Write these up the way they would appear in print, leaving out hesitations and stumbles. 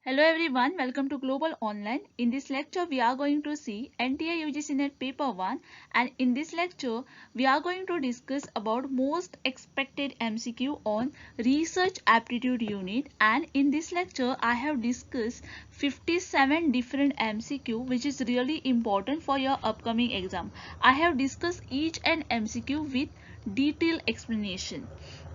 Hello everyone, welcome to Global Online. In this lecture, we are going to see NTA UGC Net Paper 1, and in this lecture, we are going to discuss about most expected MCQ on Research Aptitude Unit, and in this lecture, I have discussed 57 different MCQ which is really important for your upcoming exam. I have discussed each and MCQ with detailed explanation.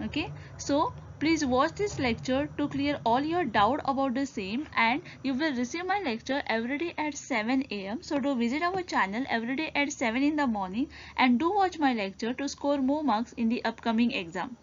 Okay, so please watch this lecture to clear all your doubt about the same, and you will receive my lecture every day at 7 a.m. So do visit our channel every day at 7 in the morning and do watch my lecture to score more marks in the upcoming exam.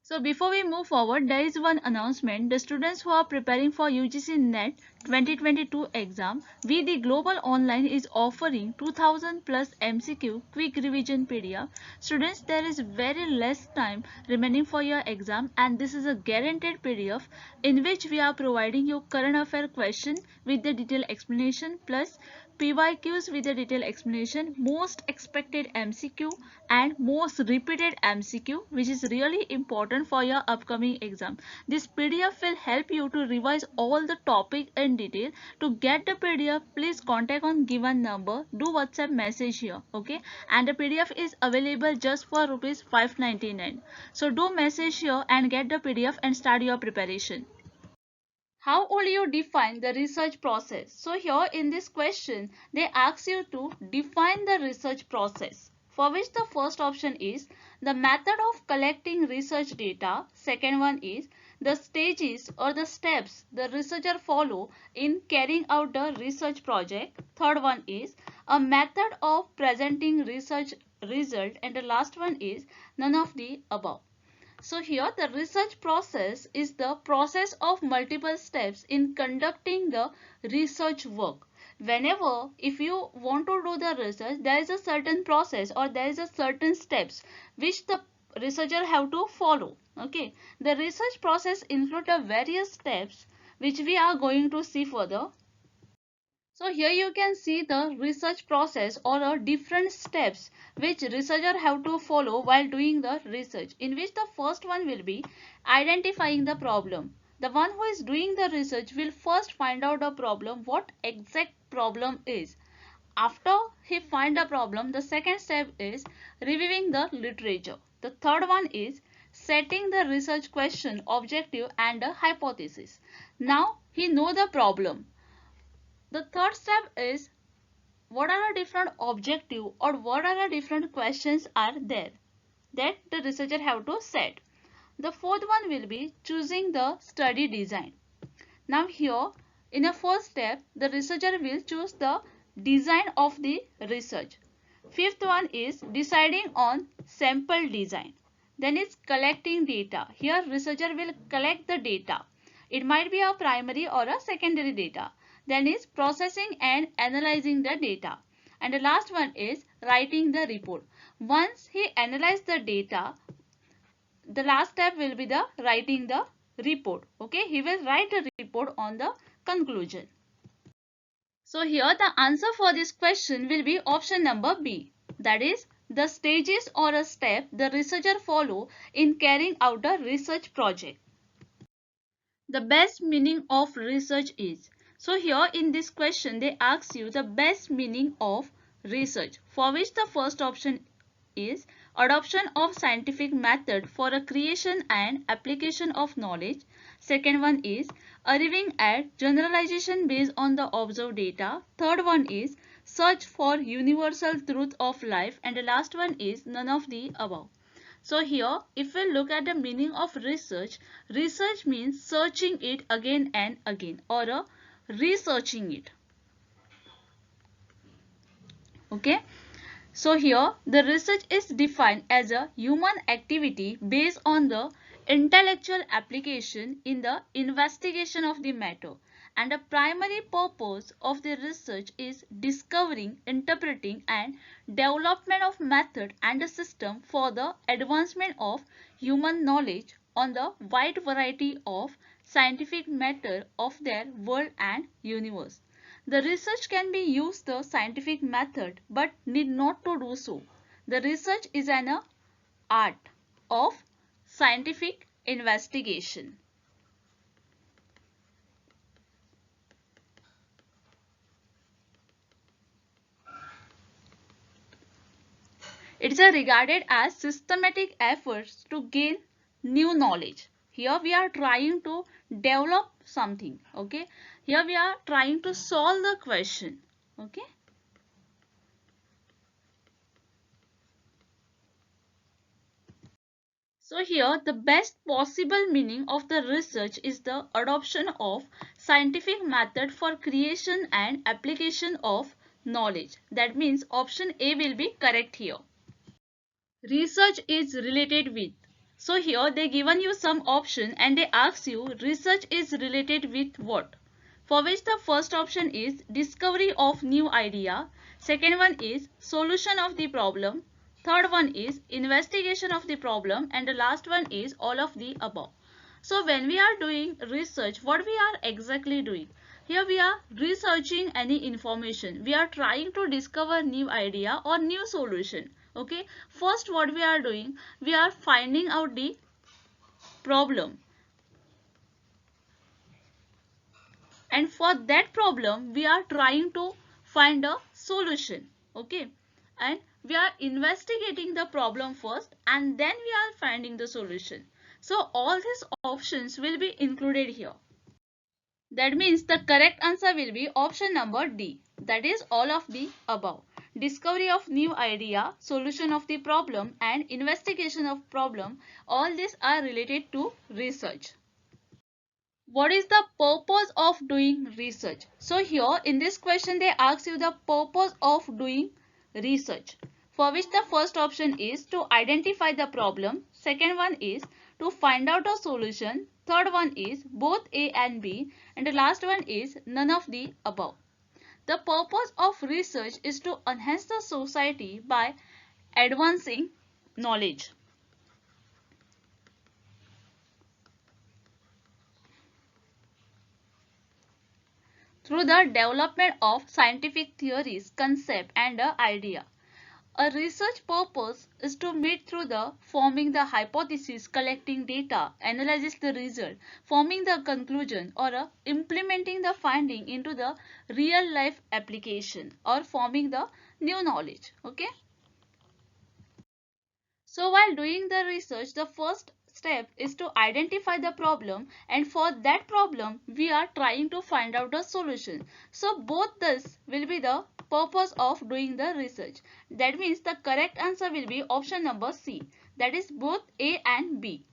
So before we move forward, there is one announcement. The students who are preparing for UGC NET 2022 exam, we the Global Online is offering 2000 plus MCQ quick revision PDF. Students, there is very less time remaining for your exam, and this is a guaranteed PDF in which we are providing you current affair question with the detailed explanation plus PYQs with a detailed explanation, most expected MCQ and most repeated MCQ, which is really important for your upcoming exam. This PDF will help you to revise all the topic in detail. To get the PDF, please contact on given number. Do WhatsApp message here, okay? And the PDF is available just for rupees 599. So do message here and get the PDF and start your preparation. How will you define the research process? So here in this question, they ask you to define the research process, for which the first option is the method of collecting research data. Second one is the stages or the steps the researcher follow in carrying out the research project. Third one is a method of presenting research result, and the last one is none of the above. So here the research process is the process of multiple steps in conducting the research work. Whenever if you want to do the research, there is a certain process or there is a certain steps which the researcher have to follow. Okay, the research process include the various steps which we are going to see further. So here you can see the research process or different steps which researcher have to follow while doing the research, in which the first one will be identifying the problem. The one who is doing the research will first find out the problem, what exact problem is. After he find the problem, the second step is reviewing the literature. The third one is setting the research question, objective and a hypothesis. Now he know the problem. The third step is what are the different objective or what are the different questions are there that the researcher have to set. The fourth one will be choosing the study design. Now here in a first step, the researcher will choose the design of the research. Fifth one is deciding on sample design. Then it's collecting data. Here researcher will collect the data. It might be a primary or a secondary data. Then is processing and analyzing the data. And the last one is writing the report. Once he analyzes the data, the last step will be the writing the report. Okay, he will write a report on the conclusion. So here the answer for this question will be option number B. That is the stages or a step the researcher follow in carrying out a research project. The best meaning of research is. So here in this question they ask you the best meaning of research, for which the first option is adoption of scientific method for a creation and application of knowledge. Second one is arriving at generalization based on the observed data. Third one is search for universal truth of life, and the last one is none of the above. So here if we look at the meaning of research, research means searching it again and again or researching it. Okay. So here the research is defined as a human activity based on the intellectual application in the investigation of the matter, and the primary purpose of the research is discovering, interpreting and development of method and a system for the advancement of human knowledge on the wide variety of scientific matter of their world and universe. The research can be used the scientific method but need not to do so. The research is an art of scientific investigation. It's regarded as systematic efforts to gain new knowledge. Here we are trying to develop something. Okay. Here we are trying to solve the question. Okay. So here the best possible meaning of the research is the adoption of scientific method for creation and application of knowledge. That means option A will be correct here. Research is related with. So here they given you some option and they ask you research is related with what? For which the first option is discovery of new idea. Second one is solution of the problem. Third one is investigation of the problem, and the last one is all of the above. So when we are doing research, what we are exactly doing? Here we are researching any information. We are trying to discover new idea or new solution. Okay. First what we are doing? We are finding out the problem. And for that problem, we are trying to find a solution. Okay. And we are investigating the problem first and then we are finding the solution. So all these options will be included here. That means the correct answer will be option number D. That is all of the above. Discovery of new idea, solution of the problem and investigation of problem. All these are related to research. What is the purpose of doing research? So here in this question they ask you the purpose of doing research. For which the first option is to identify the problem. Second one is to find out a solution. Third one is both A and B. And the last one is none of the above. The purpose of research is to enhance the society by advancing knowledge. Through the development of scientific theories, concept and idea. A research purpose is to meet through the forming the hypothesis, collecting data, analyzing the result, forming the conclusion or implementing the finding into the real life application or forming the new knowledge. Okay. So while doing the research, the first step is to identify the problem, and for that problem we are trying to find out a solution. So both this will be the purpose of doing the research. That means the correct answer will be option number C. That is both A and B.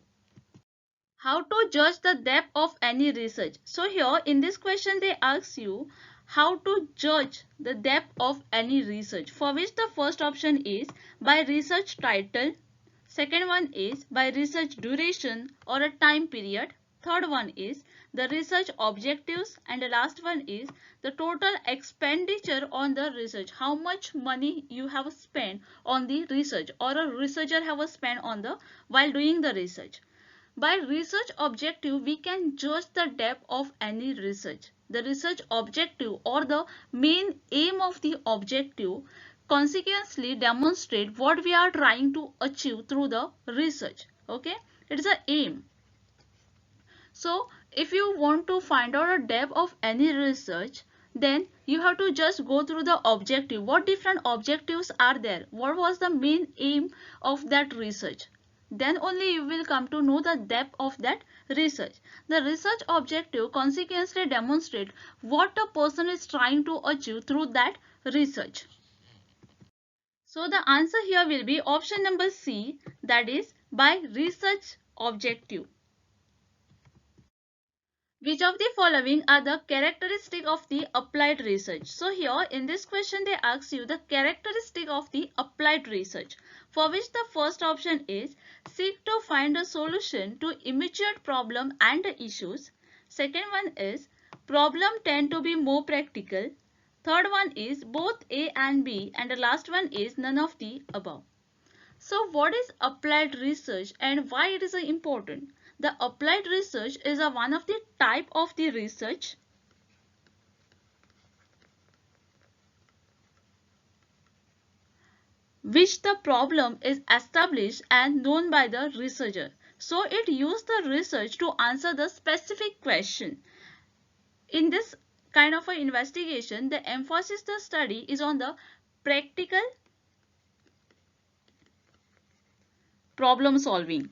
How to judge the depth of any research? So here in this question they ask you how to judge the depth of any research, for which the first option is by research title. Second one is by research duration or a time period. Third one is the research objectives, and the last one is the total expenditure on the research. How much money you have spent on the research or a researcher have spent on the while doing the research. By research objective, we can judge the depth of any research. The research objective or the main aim of the objective consequently demonstrate what we are trying to achieve through the research. Okay, it is an aim. So if you want to find out a depth of any research, then you have to just go through the objective. What different objectives are there? What was the main aim of that research? Then only you will come to know the depth of that research. The research objective consequently demonstrate what a person is trying to achieve through that research. So the answer here will be option number C, that is by research objective. Which of the following are the characteristic of the applied research? So here in this question they ask you the characteristic of the applied research, for which the first option is seek to find a solution to immediate problem and issues. Second one is problem tend to be more practical. Third one is both A and B, and the last one is none of the above. So what is applied research and why it is important? The applied research is one of the type of the research which the problem is established and known by the researcher. So it uses the research to answer the specific question. In this kind of an investigation, the emphasis the study is on the practical problem solving.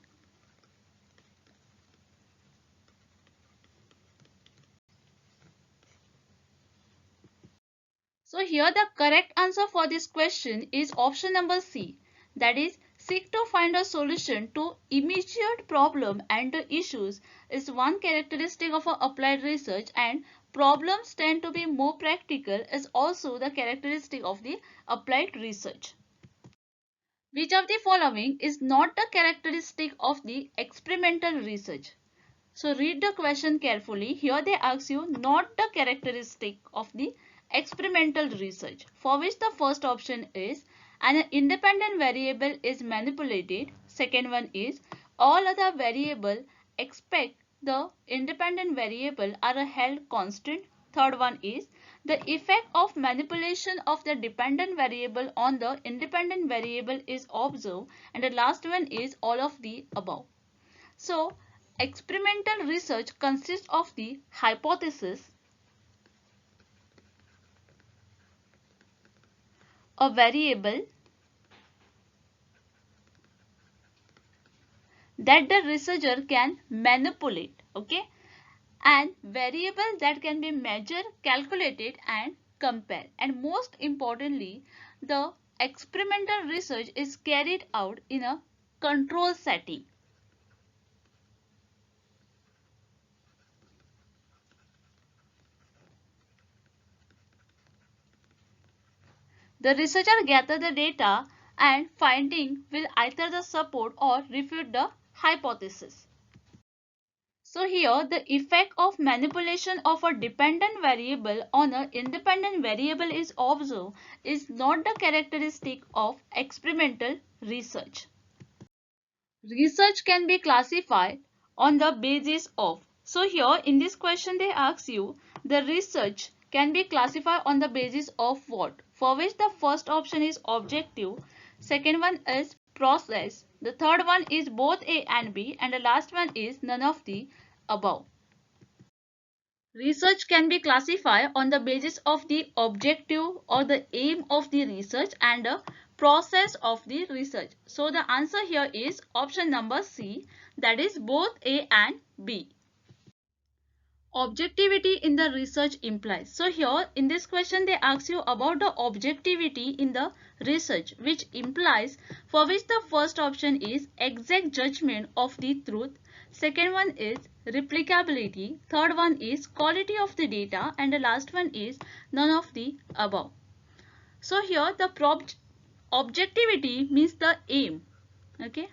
So here the correct answer for this question is option number C. That is, seek to find a solution to immediate problem and the issues is one characteristic of applied research, and problems tend to be more practical is also the characteristic of the applied research. Which of the following is not a characteristic of the experimental research? So read the question carefully. Here they ask you not the characteristic of the experimental research, for which the first option is an independent variable is manipulated. Second one is all other variable except the independent variable are held constant. Third one is the effect of manipulation of the dependent variable on the independent variable is observed, and the last one is all of the above. So experimental research consists of the hypothesis, a variable that the researcher can manipulate, okay, and variable that can be measured, calculated and compared. And most importantly, the experimental research is carried out in a control setting. The researcher gather the data and finding will either the support or refute the hypothesis. So here the effect of manipulation of a dependent variable on an independent variable is observed is not the characteristic of experimental research. Research can be classified on the basis of. So here in this question they ask you the research can be classified on the basis of what? For which the first option is objective, second one is process, the third one is both A and B, and the last one is none of the above. Research can be classified on the basis of the objective or the aim of the research and the process of the research. So the answer here is option number C, that is both A and B. Objectivity in the research implies. So here in this question they ask you about the objectivity in the research, which implies, for which the first option is exact judgment of the truth, second one is replicability, third one is quality of the data, and the last one is none of the above. So here the objectivity means the aim, okay,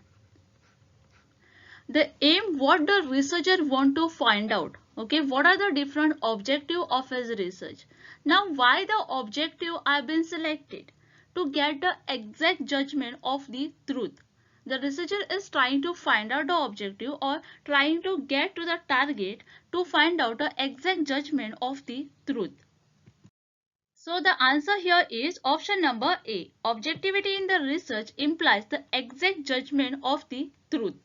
the aim what the researcher want to find out, okay, what are the different objective of his research. Now why the objective have been selected? To get the exact judgment of the truth. The researcher is trying to find out the objective or trying to get to the target to find out the exact judgment of the truth. So the answer here is option number A. Objectivity in the research implies the exact judgment of the truth.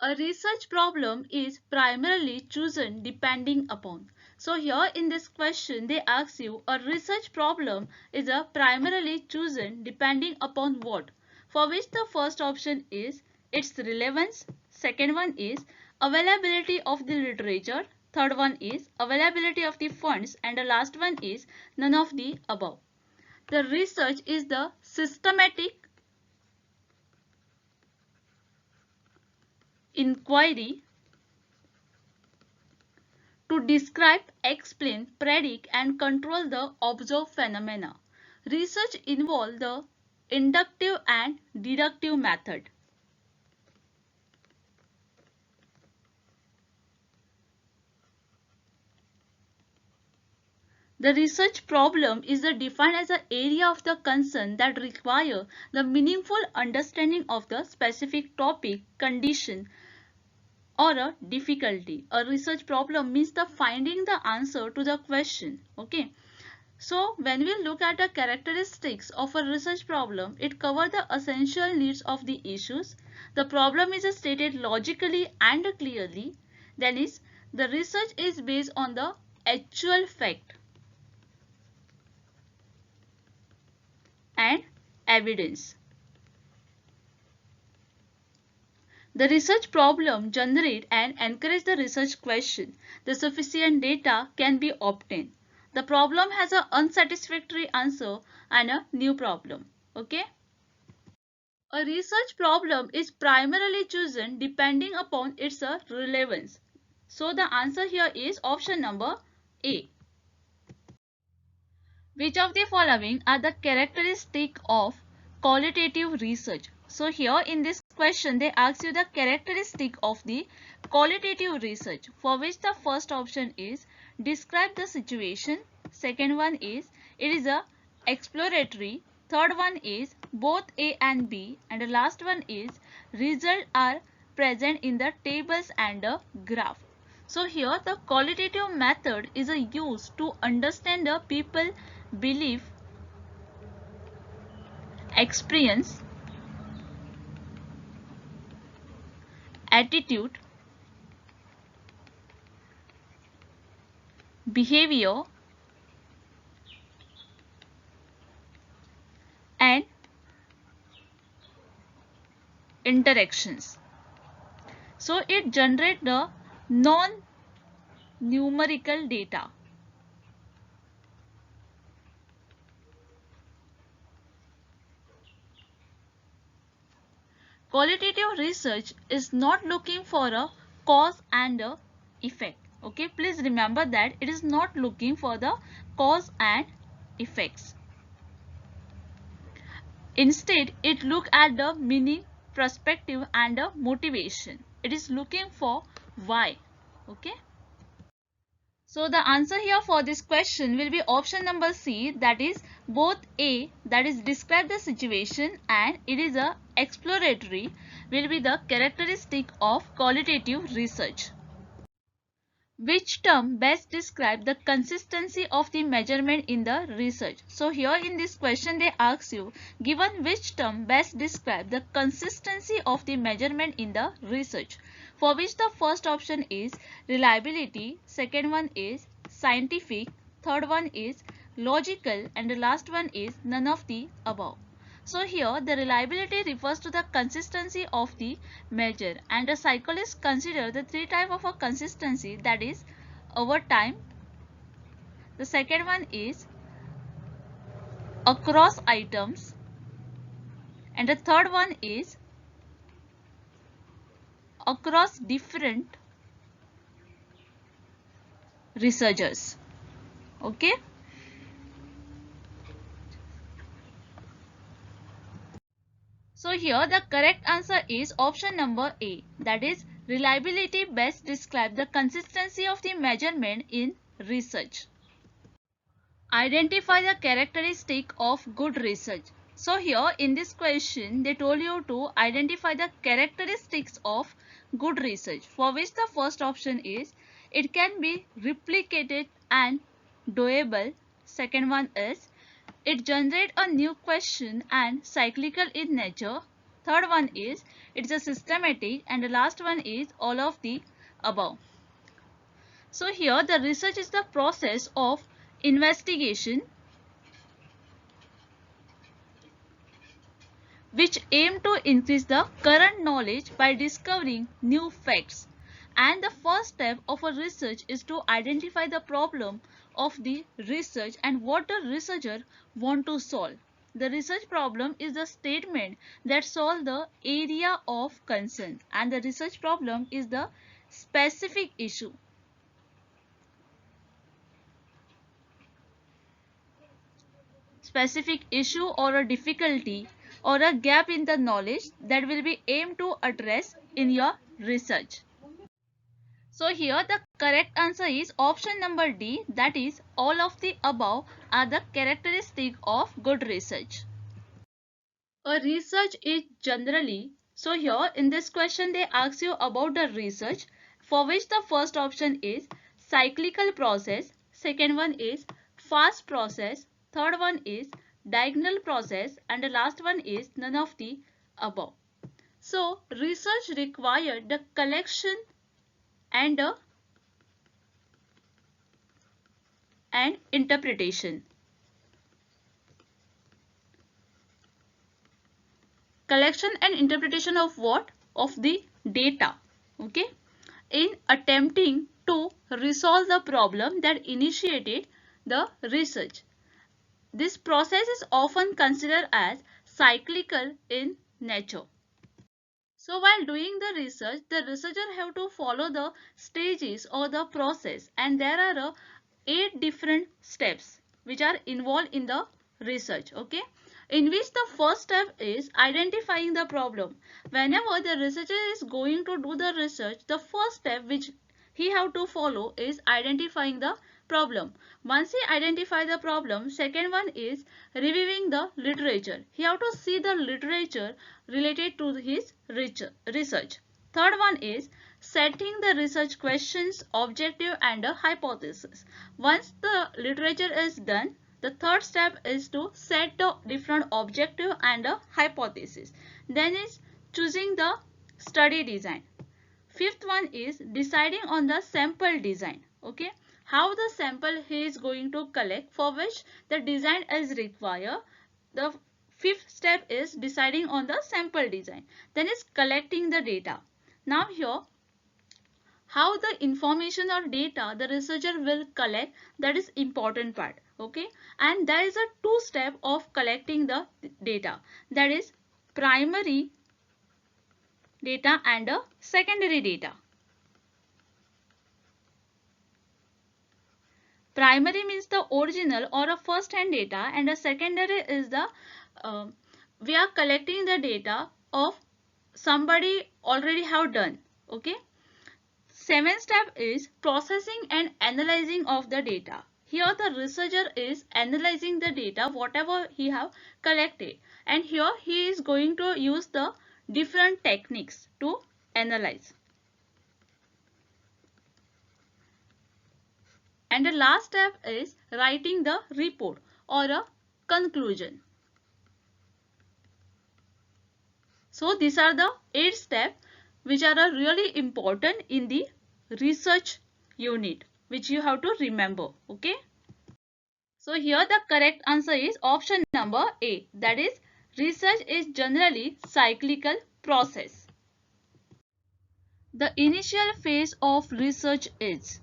A research problem is primarily chosen depending upon. So here in this question they ask you a research problem is a primarily chosen depending upon what? For which the first option is its relevance, second one is availability of the literature, third one is availability of the funds, and the last one is none of the above. The research is the systematic inquiry to describe, explain, predict and control the observed phenomena. Research involves the inductive and deductive method. The research problem is defined as an area of the concern that require the meaningful understanding of the specific topic, condition, or a difficulty. A research problem means the finding the answer to the question. Okay. So when we look at the characteristics of a research problem, it covers the essential needs of the issues. The problem is stated logically and clearly. Then is the research is based on the actual fact and evidence. The research problem generate and encourage the research question. The sufficient data can be obtained. The problem has an unsatisfactory answer and a new problem. Okay. A research problem is primarily chosen depending upon its relevance. So the answer here is option number A. Which of the following are the characteristics of qualitative research? So here in this question they ask you the characteristic of the qualitative research, for which the first option is describe the situation, second one is it is a exploratory, third one is both A and B, and the last one is results are present in the tables and a graph. So here the qualitative method is a use to understand the people belief, experience, attitude, behavior, and interactions. So it generates the non-numerical data. Qualitative research is not looking for a cause and a effect. Okay, please remember that it is not looking for the cause and effects. Instead, it looks at the meaning, perspective and the motivation. It is looking for why. Okay. So the answer here for this question will be option number C, that is both A, that is describe the situation, and it is a exploratory will be the characteristic of qualitative research. Which term best describe the consistency of the measurement in the research? So here in this question they ask you, given which term best describe the consistency of the measurement in the research, for which the first option is reliability, second one is scientific, third one is logical, and the last one is none of the above. So here the reliability refers to the consistency of the measure, and the psychologists consider the three types of a consistency, that is over time, the second one is across items, and the third one is across different researchers. Okay. So here the correct answer is option number A, that is reliability best describe the consistency of the measurement in research. Identify the characteristic of good research. So here in this question they told you to identify the characteristics of good research, for which the first option is it can be replicated and doable. Second one is it generates a new question and cyclical in nature. Third one is it's a systematic, and the last one is all of the above. So here the research is the process of investigation which aim to increase the current knowledge by discovering new facts. And the first step of a research is to identify the problem of the research and what the researcher want to solve. The research problem is the statement that solves the area of concern, and the research problem is the specific issue. Specific issue or a difficulty or a gap in the knowledge that will be aimed to address in your research. So here the correct answer is option number D, that is all of the above are the characteristic of good research. A research is generally, so here in this question they ask you about the research, for which the first option is cyclical process, second one is fast process, third one is diagonal process, and the last one is none of the above. So research required the collection and interpretation. Collection and interpretation of what? of the data, okay, in attempting to resolve the problem that initiated the research. This process is often considered as cyclical in nature. So while doing the research, the researcher have to follow the stages or the process, and there are 8 different steps which are involved in the research, okay, in which the first step is identifying the problem. Whenever the researcher is going to do the research, the first step which he have to follow is identifying the problem. Once he identify the problem, second one is reviewing the literature. He have to see the literature related to his research. Third one is setting the research questions, objective and a hypothesis. Once the literature is done, the third step is to set the different objective and a hypothesis. Then is choosing the study design. Fifth one is deciding on the sample design, okay, how the sample he is going to collect, for which the design is required. The fifth step is deciding on the sample design. Then is collecting the data. Now here, how the information or data the researcher will collect, that is important part, okay, and there is a two step of collecting the data, that is primary data and a secondary data. Primary means the original or a first hand data, and a secondary is the we are collecting the data of somebody already have done, okay. Seventh step is processing and analyzing of the data. Here the researcher is analyzing the data whatever he have collected, and here he is going to use the different techniques to analyze. And the last step is writing the report or a conclusion. So these are the 8 steps which are really important in the research unit, which you have to remember, okay. So here the correct answer is option number A, that is research is generally cyclical process. The initial phase of research is.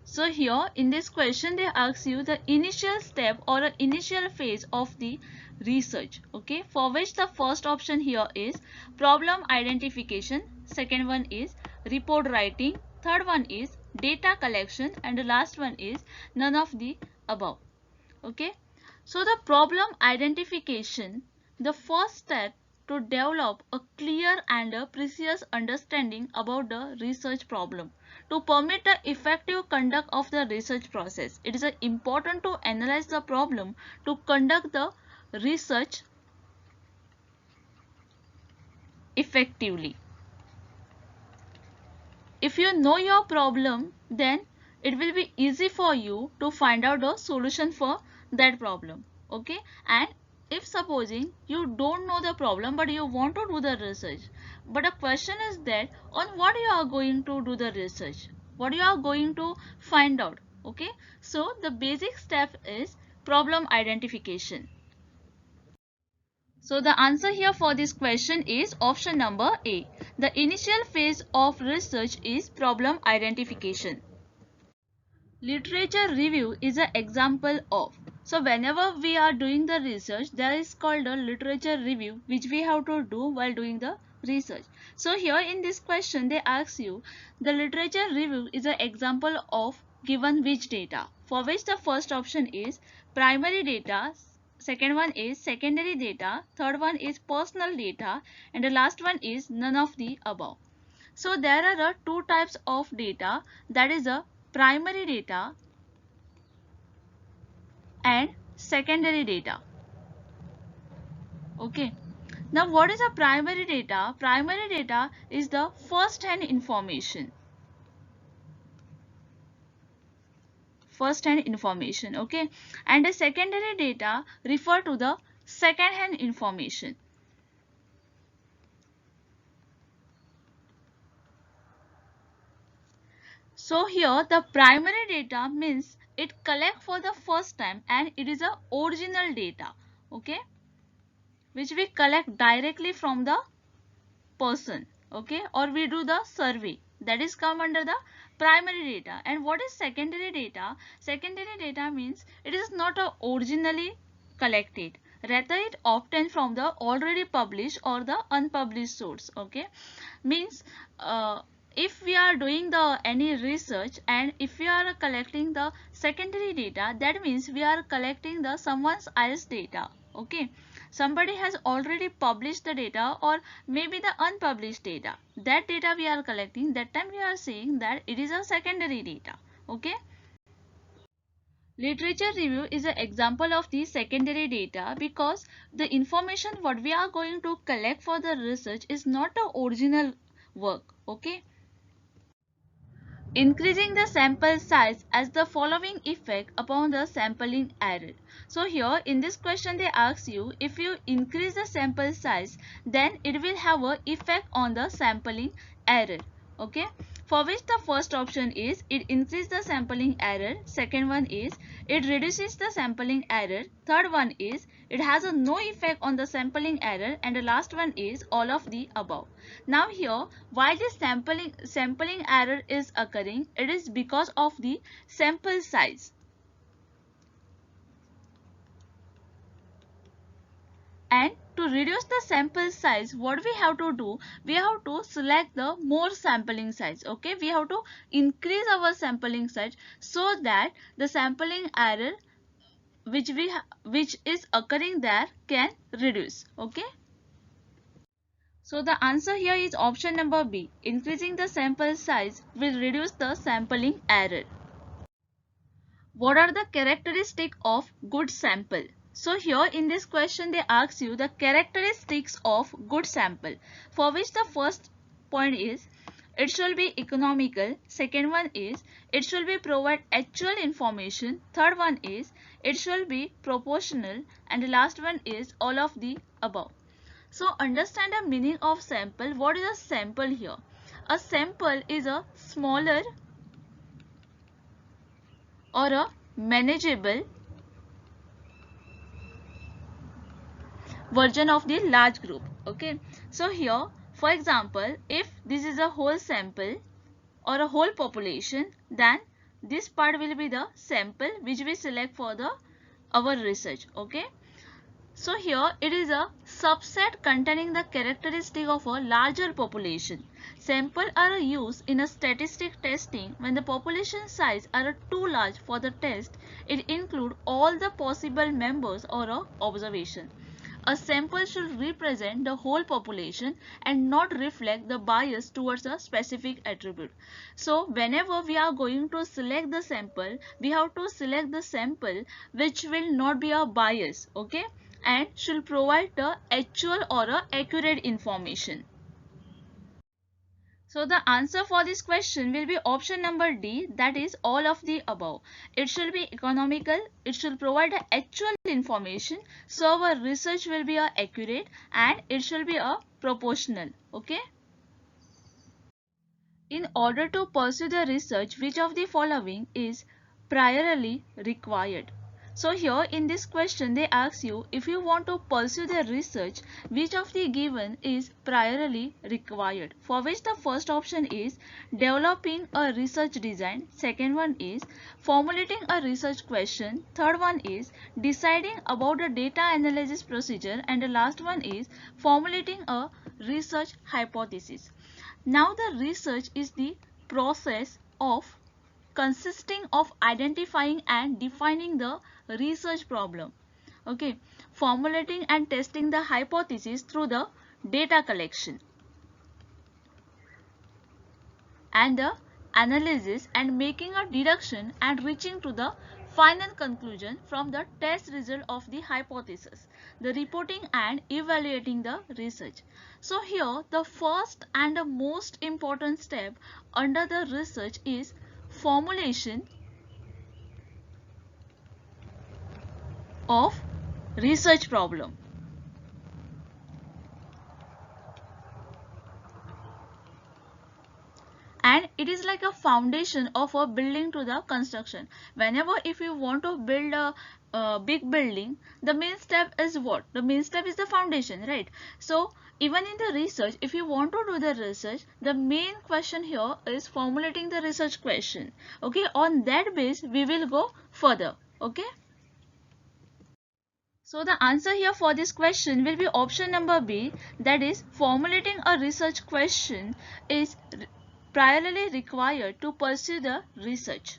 So here in this question they ask you the initial step or a initial phase of the research, okay, for which the first option here is problem identification, second one is report writing, third one is data collection, and the last one is none of the above, okay. So the problem identification, the first step to develop a clear and a precise understanding about the research problem to permit the effective conduct of the research process. It is important to analyze the problem to conduct the research effectively. If you know your problem, then it will be easy for you to find out a solution for that problem, okay. And if supposing you don't know the problem but you want to do the research, but the question is that on what you are going to do the research, what you are going to find out, okay. So the basic step is problem identification. So the answer here for this question is option number A. The initial phase of research is problem identification. Literature review is an example of. So whenever we are doing the research, there is called a literature review which we have to do while doing the research. So here in this question they ask you the literature review is an example of given which data, for which the first option is primary data, second one is secondary data, third one is personal data, and the last one is none of the above. So there are two types of data, that is a primary data and secondary data, okay. Now what is a primary data? Primary data is the first hand information, okay, and the secondary data refer to the second hand information. So here the primary data means it collect for the first time and it is a original data, okay, which we collect directly from the person. okay, or we do the survey, that is come under the primary data. And what is secondary data? Secondary data means it is not originally collected, rather it obtained from the already published or the unpublished source, okay. Means if we are doing the any research and if we are collecting the secondary data, that means we are collecting the someone else data, okay. Somebody has already published the data or maybe the unpublished data, that data we are collecting, that time we are saying that it is a secondary data, okay. Literature review is an example of the secondary data because the information what we are going to collect for the research is not the original work, okay. Increasing the sample size has the following effect upon the sampling error. So here in this question they ask you, if you increase the sample size, then it will have a effect on the sampling error, okay. For which the first option is it increases the sampling error, second one is it reduces the sampling error, third one is it has a no effect on the sampling error, and the last one is all of the above. Now here, why this sampling error is occurring? It is because of the sample size. And to reduce the sample size, what we have to do? We have to select the more sampling size. Okay, we have to increase our sampling size so that the sampling error which is occurring there can reduce. Okay. So the answer here is option number B. Increasing the sample size will reduce the sampling error. What are the characteristics of good sample? So here in this question they ask you the characteristics of good sample, for which the first point is it should be economical, second one is it should be provide actual information, third one is it should be proportional, and the last one is all of the above. So understand the meaning of sample. What is a sample here? A sample is a smaller or a manageable version of the large group. Okay. So here, for example, if this is a whole sample or a whole population, then this part will be the sample which we select for the our research. Okay. So here it is a subset containing the characteristic of a larger population. Samples are used in a statistic testing when the population size are too large for the test. It includes all the possible members or a observation. A sample should represent the whole population and not reflect the bias towards a specific attribute. So whenever we are going to select the sample, we have to select the sample which will not be a bias, okay, and should provide the actual or a accurate information. So the answer for this question will be option number D, that is all of the above. It should be economical, it should provide actual information, so our research will be accurate, and it should be proportional. Okay. In order to pursue the research, which of the following is priorly required? So here in this question they ask you, if you want to pursue the research, which of the given is priorly required? For which the first option is developing a research design, second one is formulating a research question, third one is deciding about the data analysis procedure, and the last one is formulating a research hypothesis. Now the research is the process of consisting of identifying and defining the research problem, okay, formulating and testing the hypothesis through the data collection, and the analysis and making a deduction and reaching to the final conclusion from the test result of the hypothesis, the reporting and evaluating the research. So here the first and the most important step under the research is formulation of research problem. and it is like a foundation of a building to the construction. Whenever if you want to build a big building, the main step is what? The main step is the foundation, right? So even in the research, if you want to do the research, the main question here is formulating the research question. Okay, on that base we will go further. Okay, so the answer here for this question will be option number B, that is formulating a research question is priorly required to pursue the research.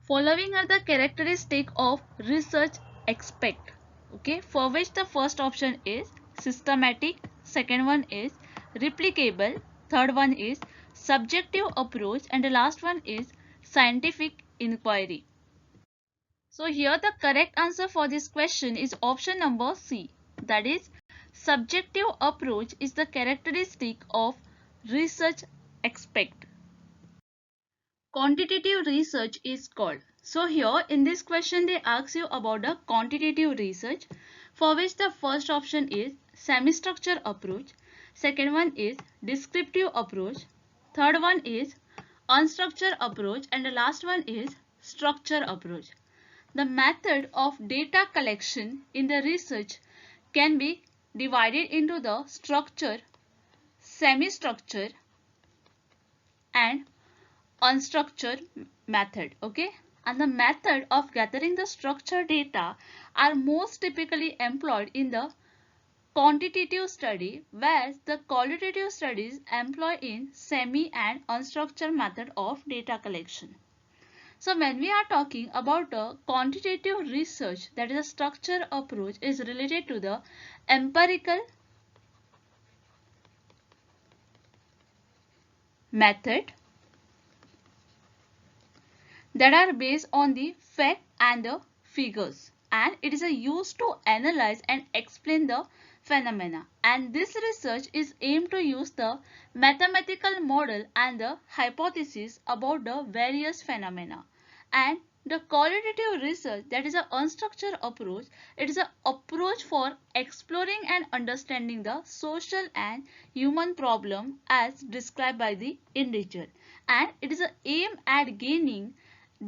Following are the characteristic of research aspect, okay, for which the first option is systematic, second one is replicable, third one is subjective approach, and the last one is scientific inquiry. So here the correct answer for this question is option number C, that is subjective approach is the characteristic of research aspect. Quantitative research is called. So here in this question they ask you about the quantitative research, for which the first option is semi-structure approach, second one is descriptive approach, third one is unstructured approach, and the last one is structure approach. The method of data collection in the research can be divided into the structure, semi-structure and unstructured method. Okay, and the method of gathering the structured data are most typically employed in the quantitative study, whereas the qualitative studies employ in semi and unstructured method of data collection. So when we are talking about the quantitative research, that is a structure approach, is related to the empirical method that are based on the fact and the figures, and it is used to analyze and explain the phenomena, and this research is aimed to use the mathematical model and the hypothesis about the various phenomena. And the qualitative research, that is an unstructured approach, it is an approach for exploring and understanding the social and human problem as described by the individual, and it is an aim at gaining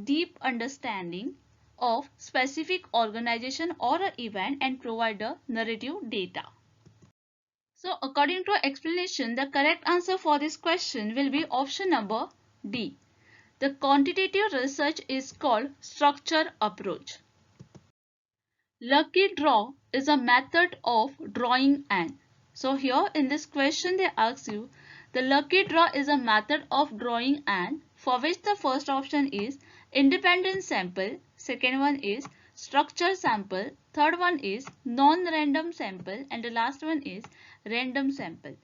deep understanding of specific organization or an event and provide a narrative data. So according to explanation, the correct answer for this question will be option number D. The quantitative research is called structure approach. Lucky draw is a method of drawing an. So here in this question they ask you, the lucky draw is a method of drawing an, for which the first option is independent sample, second one is structure sample, third one is non-random sample, and the last one is random sample.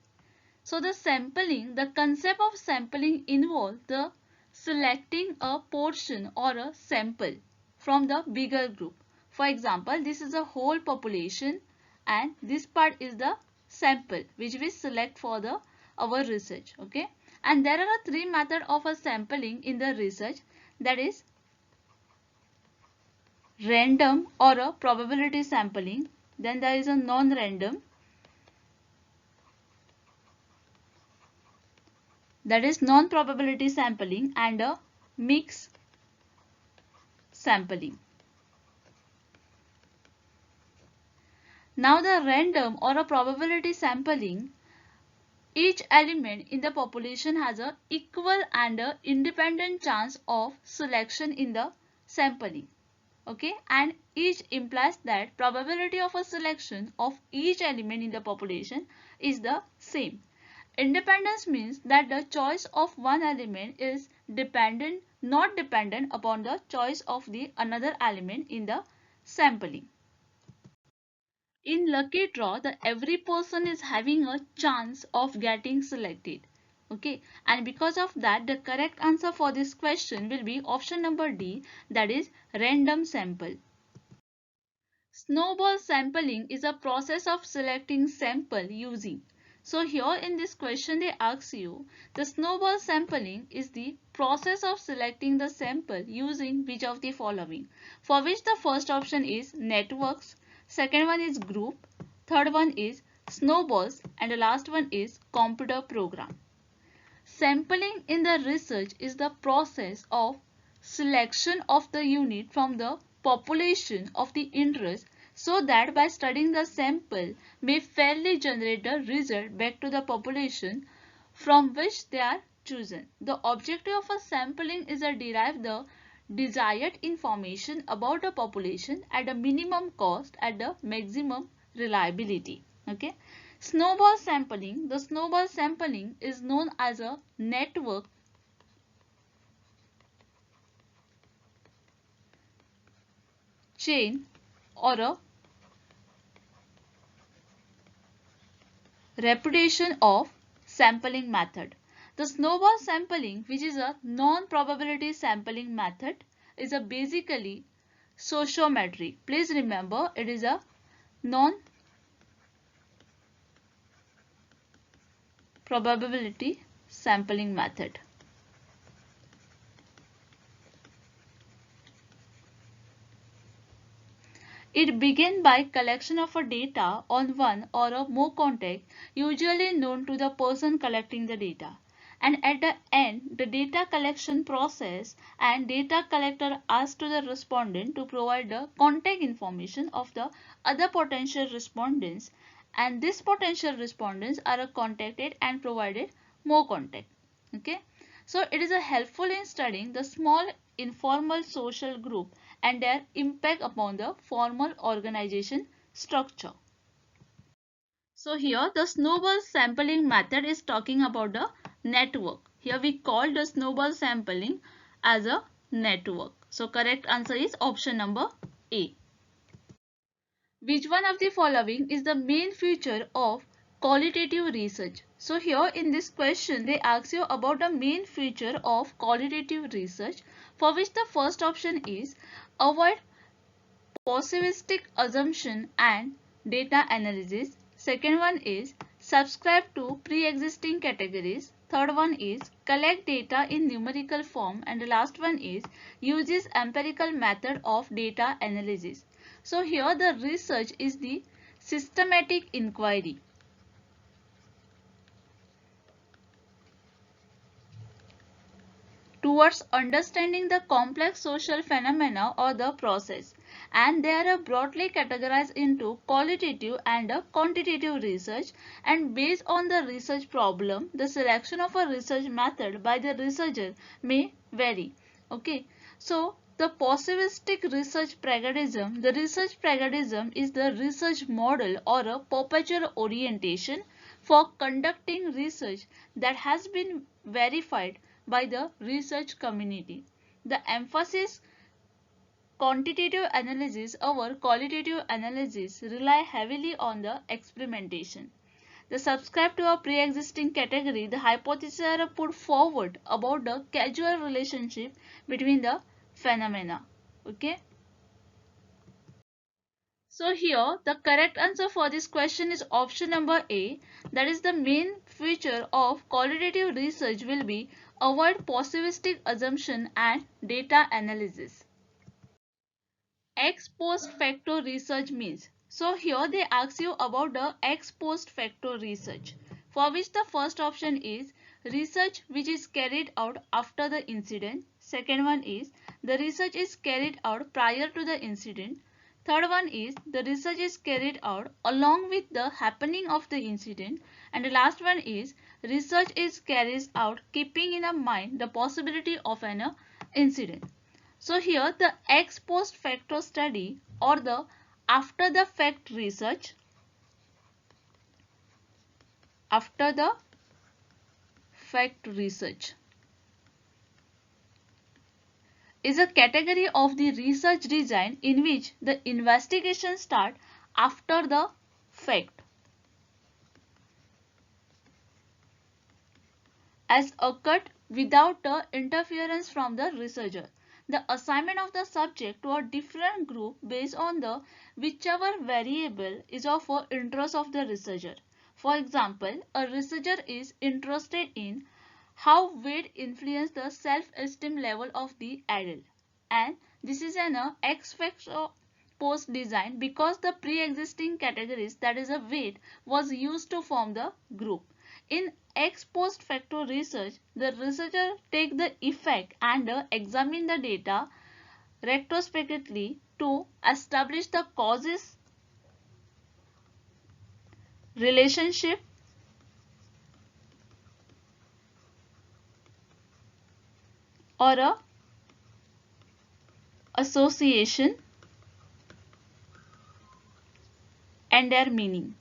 So the sampling, the concept of sampling involves the selecting a portion or a sample from the bigger group. For example, this is a whole population and this part is the sample which we select for the our research. Okay, and there are three methods of a sampling in the research, that is random or a probability sampling, then there is a non-random, that is non-probability sampling, and a mixed sampling. Now the random or a probability sampling, each element in the population has a equal and a independent chance of selection in the sampling. Okay, and each implies that probability of a selection of each element in the population is the same. Independence means that the choice of one element is not dependent upon the choice of the another element in the sampling. In lucky draw, every person is having a chance of getting selected. Okay, and because of that, the correct answer for this question will be option number D, that is random sample. Snowball sampling is a process of selecting sample using. So here in this question they ask you, the snowball sampling is the process of selecting the sample using which of the following, for which the first option is networks, second one is group, third one is snowballs, and the last one is computer program. sampling in the research is the process of selection of the unit from the population of the interest so that by studying the sample may fairly generate the result back to the population from which they are chosen. The objective of a sampling is to derive the desired information about the population at a minimum cost at the maximum reliability. Okay. Snowball sampling. The snowball sampling is known as a network chain or a reputation of sampling method. The snowball sampling, which is a non-probability sampling method, is a basically sociometric. Please remember, it is a non-probability sampling method. It begins by collection of a data on one or more contact, usually known to the person collecting the data. And at the end, the data collection process and data collector asks to the respondent to provide the contact information of the other potential respondents, and these potential respondents are contacted and provided more contact. Okay. So it is helpful in studying the small informal social group and their impact upon the formal organization structure. So here the snowball sampling method is talking about the network. Here we call the snowball sampling as a network. So correct answer is option number A. Which one of the following is the main feature of qualitative research? So here in this question they ask you about the main feature of qualitative research, for which the first option is avoid positivistic assumption and data analysis. Second one is subscribe to pre-existing categories. Third one is collect data in numerical form, and the last one is uses empirical method of data analysis. So here the research is the systematic inquiry. Towards understanding the complex social phenomena or the process, and they are broadly categorized into qualitative and quantitative research, and based on the research problem the selection of a research method by the researcher may vary. Okay, so the positivistic research pragmatism, the research pragmatism is the research model or a perpetual orientation for conducting research that has been verified by the research community. The emphasis quantitative analysis over qualitative analysis rely heavily on the experimentation. The subscribe to a pre-existing category, the hypotheses are put forward about the causal relationship between the phenomena. Okay. So here the correct answer for this question is option number A, that is the main feature of qualitative research will be avoid positivistic assumption and data analysis. Ex post facto research means. So here they ask you about the ex post facto research, for which the first option is research which is carried out after the incident. Second one is the research is carried out prior to the incident. Third one is the research is carried out along with the happening of the incident. And the last one is research is carried out keeping in mind the possibility of an incident. So here the ex post facto study or the after the fact research, after the fact research is a category of the research design in which the investigation starts after the fact, as occurred without the interference from the researcher. The assignment of the subject to a different group based on the whichever variable is of interest of the researcher. For example, a researcher is interested in how weight influences the self-esteem level of the adult, and this is an ex post design because the pre-existing categories, that is a weight, was used to form the group. in ex post facto research, the researcher take the effect and examine the data retrospectively to establish the causes, relationship, or a association and their meaning.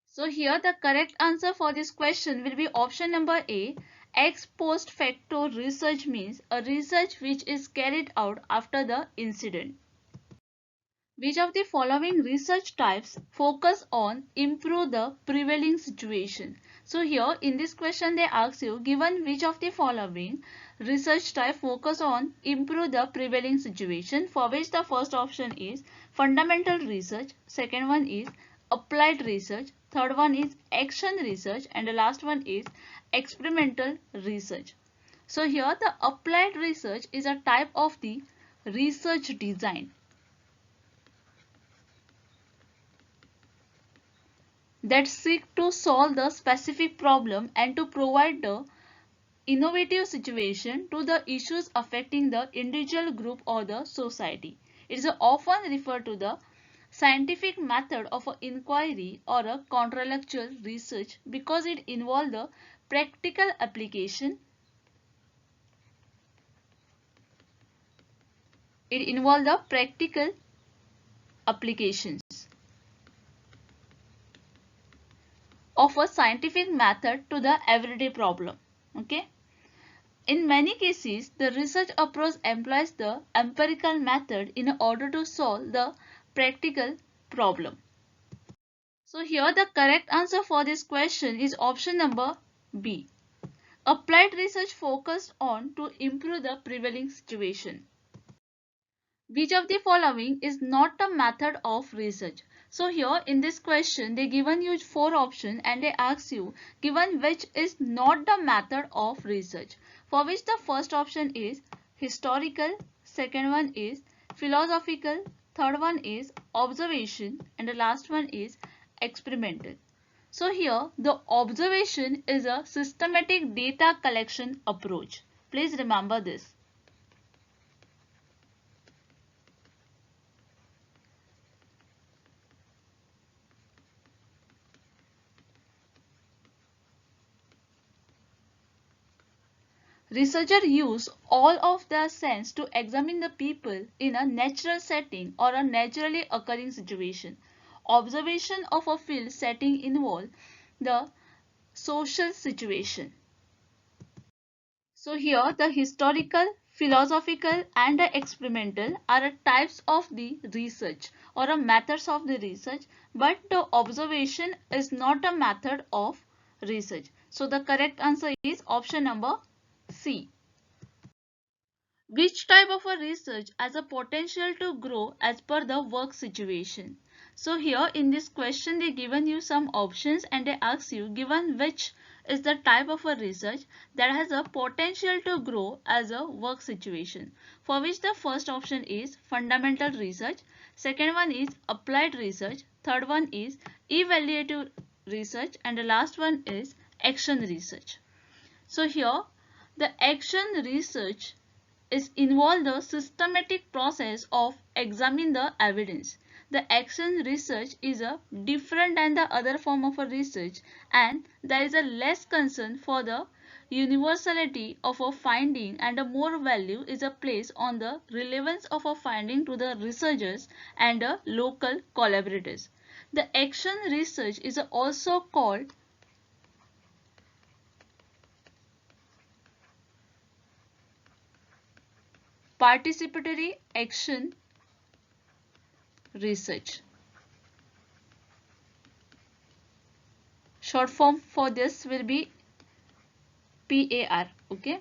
So here the correct answer for this question will be option number A. Ex post facto research means a research which is carried out after the incident. Which of the following research types focus on improve the prevailing situation? So here in this question they ask you, given which of the following research type focus on improve the prevailing situation, for which the first option is fundamental research, second one is applied research, third one is action research, and the last one is experimental research. So here the applied research is a type of the research design that seek to solve the specific problem and to provide the innovative situation to the issues affecting the individual group or the society. It is often referred to the scientific method of an inquiry or a counterfactual research because it involves the practical application. It involves the practical applications of a scientific method to the everyday problem. Okay. In many cases, the research approach employs the empirical method in order to solve the practical problem. So here the correct answer for this question is option number B. Applied research focused on to improve the prevailing situation. Which of the following is not a method of research? So here in this question they given you four options and they ask you given which is not the method of research, for which the first option is historical, second one is philosophical, third one is observation, and the last one is experimental. So here the observation is a systematic data collection approach. Please remember this. Researchers use all of their sense to examine the people in a natural setting or a naturally occurring situation. Observation of a field setting involves the social situation. So here the historical, philosophical and the experimental are types of the research or a methods of the research, but the observation is not a method of research. So the correct answer is option number C. Which type of a research has a potential to grow as per the work situation? So here in this question they given you some options and they ask you given which is the type of a research that has a potential to grow as a work situation, for which the first option is fundamental research, second one is applied research, third one is evaluative research, and the last one is action research. So here the action research is involve the systematic process of examining the evidence. The action research is a different than the other form of a research, and there is a less concern for the universality of a finding and a more value is a placed on the relevance of a finding to the researchers and the local collaborators. The action research is also called participatory action research. Short form for this will be PAR. Okay.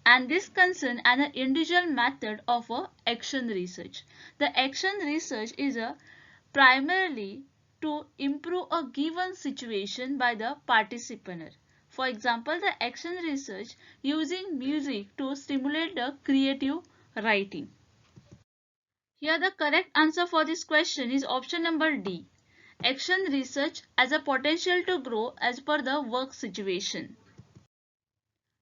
And this concern an individual method of a action research. The action research is a primarily to improve a given situation by the participant. For example, the action research using music to stimulate the creative writing. Here the correct answer for this question is option number D. Action research as a potential to grow as per the work situation.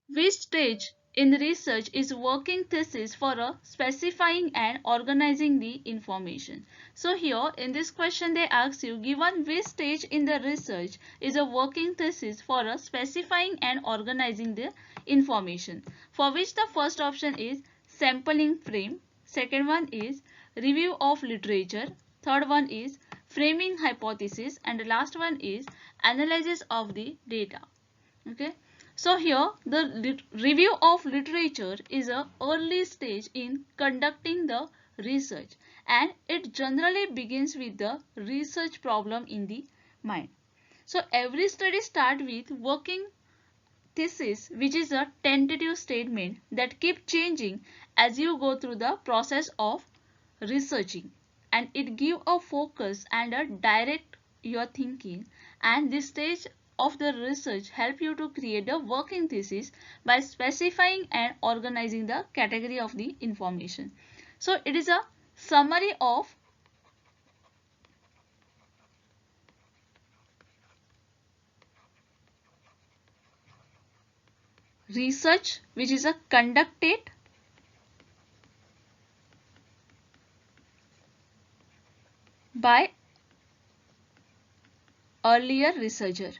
Which stage in research is working thesis for a specifying and organizing the information? So here in this question they ask you, given which stage in the research is a working thesis for a specifying and organizing the information, for which the first option is sampling frame, second one is review of literature, third one is framing hypothesis, and the last one is analysis of the data. Okay. So here the review of literature is a early stage in conducting the research, and it generally begins with the research problem in the mind. So every study starts with working thesis, which is a tentative statement that keeps changing as you go through the process of researching, and it gives a focus and a direct your thinking, and this stage of the research help you to create a working thesis by specifying and organizing the category of the information. So it is a summary of research which is a conducted by earlier researcher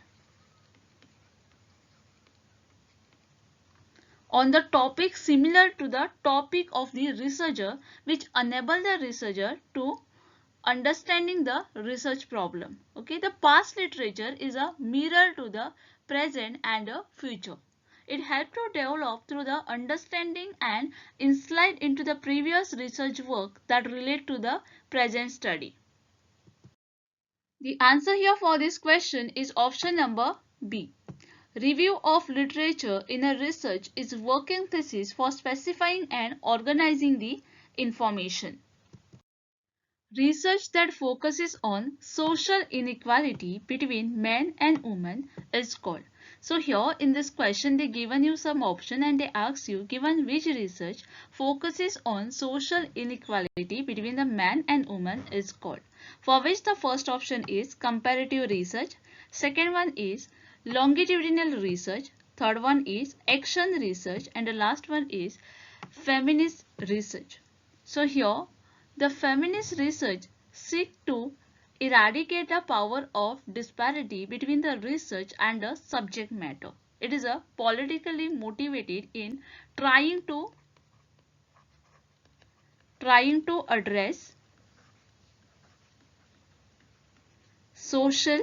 on the topic similar to the topic of the researcher, which enable the researcher to understanding the research problem. Okay, the past literature is a mirror to the present and the future. It helps to develop through the understanding and insight into the previous research work that relate to the present study. The answer here for this question is option number B. Review of literature in a research is working thesis for specifying and organizing the information. Research that focuses on social inequality between men and women is called. So here in this question they given you some option and they ask you, given which research focuses on social inequality between the man and woman is called, for which the first option is comparative research, second one is longitudinal research, third one is action research, and the last one is feminist research. So here the feminist research seeks to eradicate the power of disparity between the research and the subject matter. It is a politically motivated in trying to address social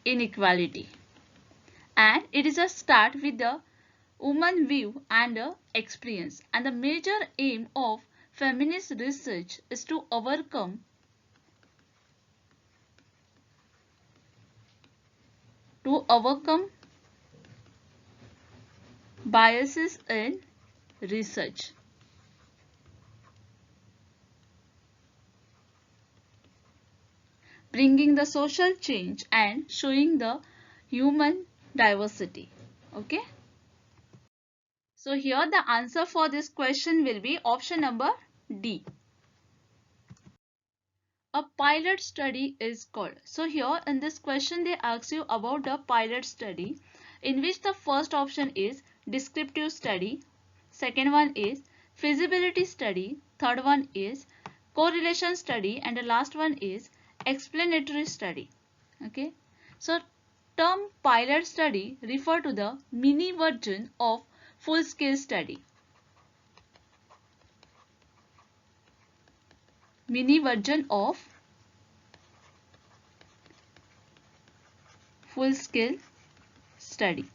inequality, and it is a start with the woman view and experience, and the major aim of feminist research is to overcome biases in research, bringing the social change and showing the human diversity. Okay. So here the answer for this question will be option number D. A pilot study is called. So here in this question they ask you about the pilot study, in which the first option is descriptive study, second one is feasibility study, third one is correlation study, and the last one is explanatory study. Okay. So term pilot study refer to the mini version of full-scale study. Mini version of full-scale study.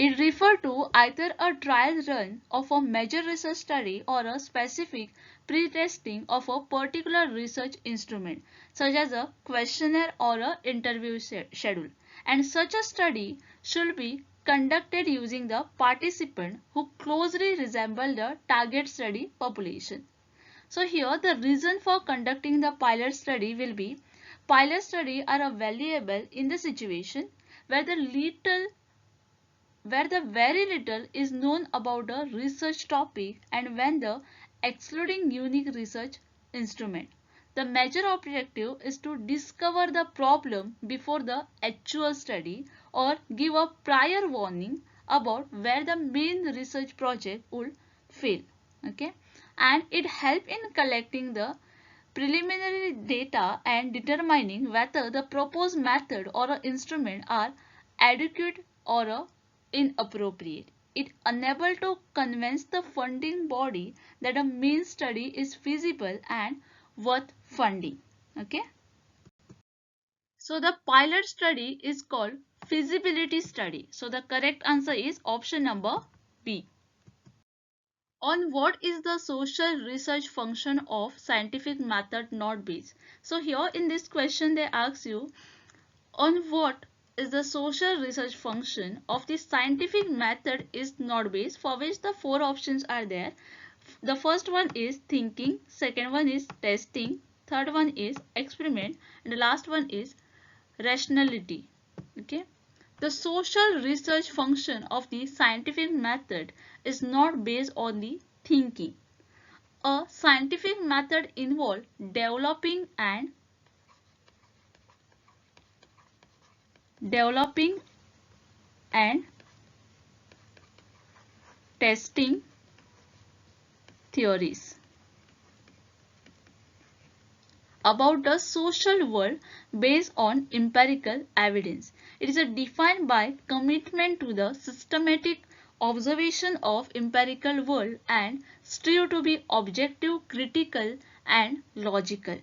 It refers to either a trial run of a major research study or a specific pre-testing of a particular research instrument, such as a questionnaire or an interview schedule. And such a study should be conducted using the participant who closely resemble the target study population. So here the reason for conducting the pilot study will be, pilot study are valuable in the situation where the little where the very little is known about a research topic and when the excluding unique research instrument. The major objective is to discover the problem before the actual study or give a prior warning about where the main research project would fail. Okay, and it helps in collecting the preliminary data and determining whether the proposed method or a instrument are adequate or inappropriate. It enables to convince the funding body that a main study is feasible and worth funding. Okay. So the pilot study is called feasibility study. So the correct answer is option number B. On what is the social research function of scientific method not based? So here in this question they ask you on what is the social research function of the scientific method is not based, for which the four options are there. The first one is thinking, second one is testing, third one is experiment, and the last one is rationality. Okay. The social research function of the scientific method is not based on the thinking. A scientific method involves developing and testing theories about the social world based on empirical evidence. It is defined by commitment to the systematic observation of empirical world and strive to be objective, critical and logical.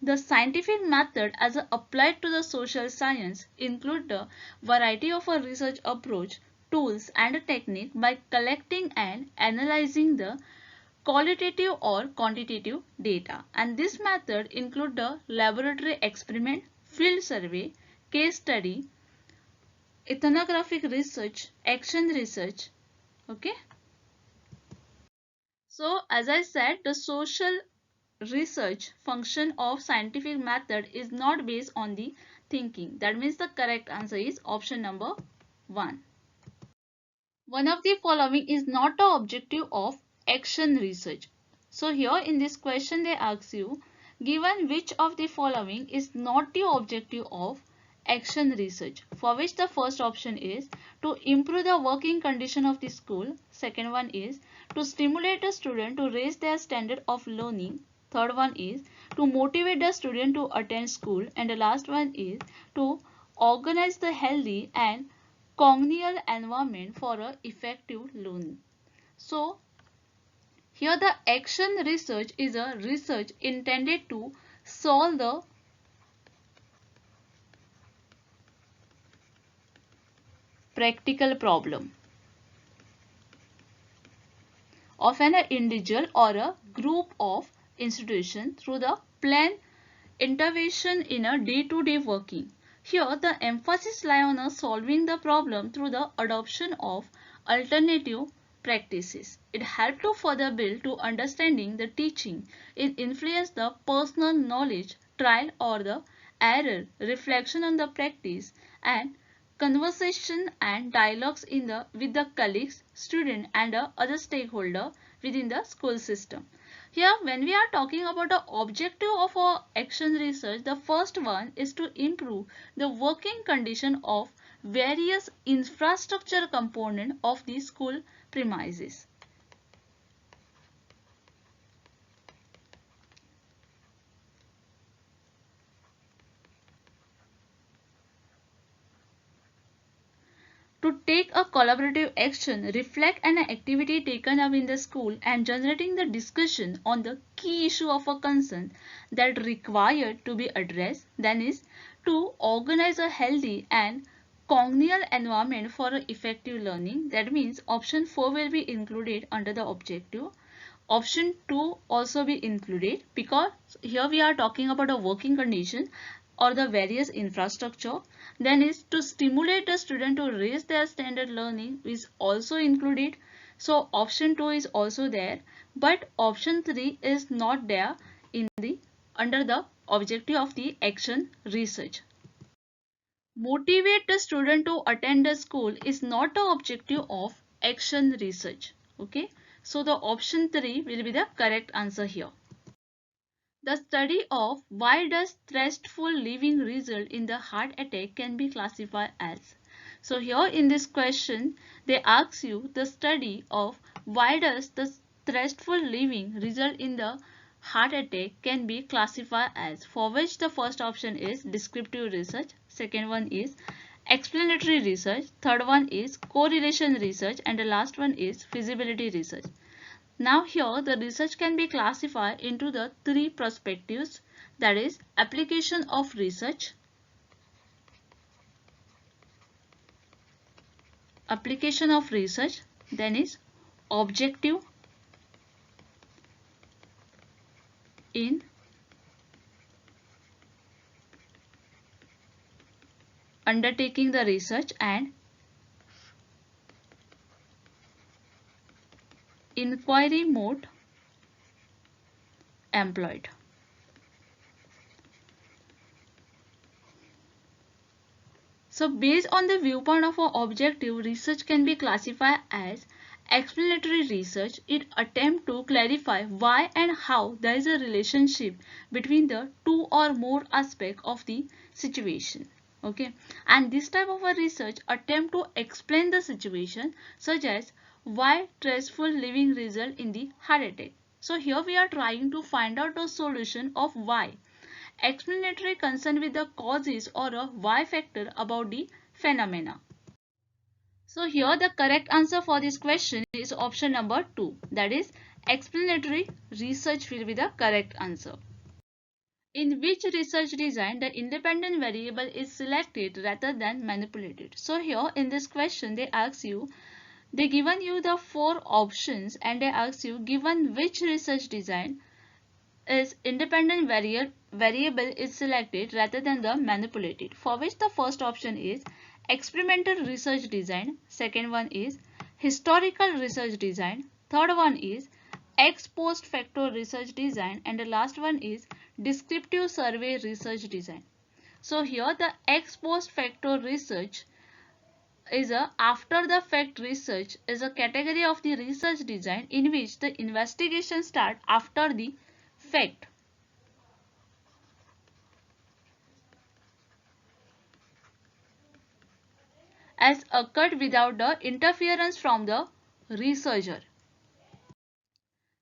The scientific method as applied to the social science include the variety of a research approach, tools and a technique by collecting and analyzing the qualitative or quantitative data, and this method include the laboratory experiment, field survey, case study, ethnographic research, action research. Okay. So as I said, the social research function of scientific method is not based on the thinking. That means the correct answer is option number 1. One of the following is not the objective of action research. So here in this question they ask you, given which of the following is not the objective of action research, for which the first option is to improve the working condition of the school, second one is to stimulate a student to raise their standard of learning, third one is to motivate the student to attend school, and the last one is to organize the healthy and congenial environment for a effective learning. So here the action research is a research intended to solve the practical problem of an individual or a group of institutions through the planned intervention in a day-to-day working. Here the emphasis lies on solving the problem through the adoption of alternative practices. It helps to further build to understanding the teaching. It influences the personal knowledge, trial or the error, reflection on the practice and conversation and dialogues with the colleagues, student and other stakeholder within the school system. Here when we are talking about the objective of our action research, the first one is to improve the working condition of various infrastructure component of the school premises. To take a collaborative action, reflect an activity taken up in the school and generating the discussion on the key issue of a concern that required to be addressed, then is to organize a healthy and congenial environment for effective learning. That means option 4 will be included under the objective. Option 2 also be included because here we are talking about a working condition or the various infrastructure. Then is to stimulate a student to raise their standard learning is also included. So option 2 is also there, but option 3 is not there in the under the objective of the action research. Motivate the student to attend the school is not the objective of action research. Okay, so the option 3 will be the correct answer here. The study of why does stressful living result in the heart attack can be classified as. So here in this question they ask you the study of why does the stressful living result in the heart attack can be classified as, for which the first option is descriptive research, second one is explanatory research, third one is correlation research, and the last one is feasibility research. Now here the research can be classified into the three perspectives, that is application of research, then is objective in undertaking the research, and inquiry mode employed. So based on the viewpoint of our objective, research can be classified as explanatory research. It attempts to clarify why and how there is a relationship between the two or more aspects of the situation. Okay, and this type of a research attempt to explain the situation, such as why stressful living result in the heart attack. So here we are trying to find out the solution of why. Explanatory concern with the causes or a why factor about the phenomena. So here the correct answer for this question is option number 2, that is explanatory research will be the correct answer. In which research design the independent variable is selected rather than manipulated? So here in this question they ask you, they given you the 4 options and they ask you given which research design is independent variable is selected rather than the manipulated, for which the first option is experimental research design, second one is historical research design, third one is ex post facto research design, and the last one is descriptive survey research design. So here the ex post facto research is a after the fact research is a category of the research design in which the investigation start after the fact. As occurred without the interference from the researcher.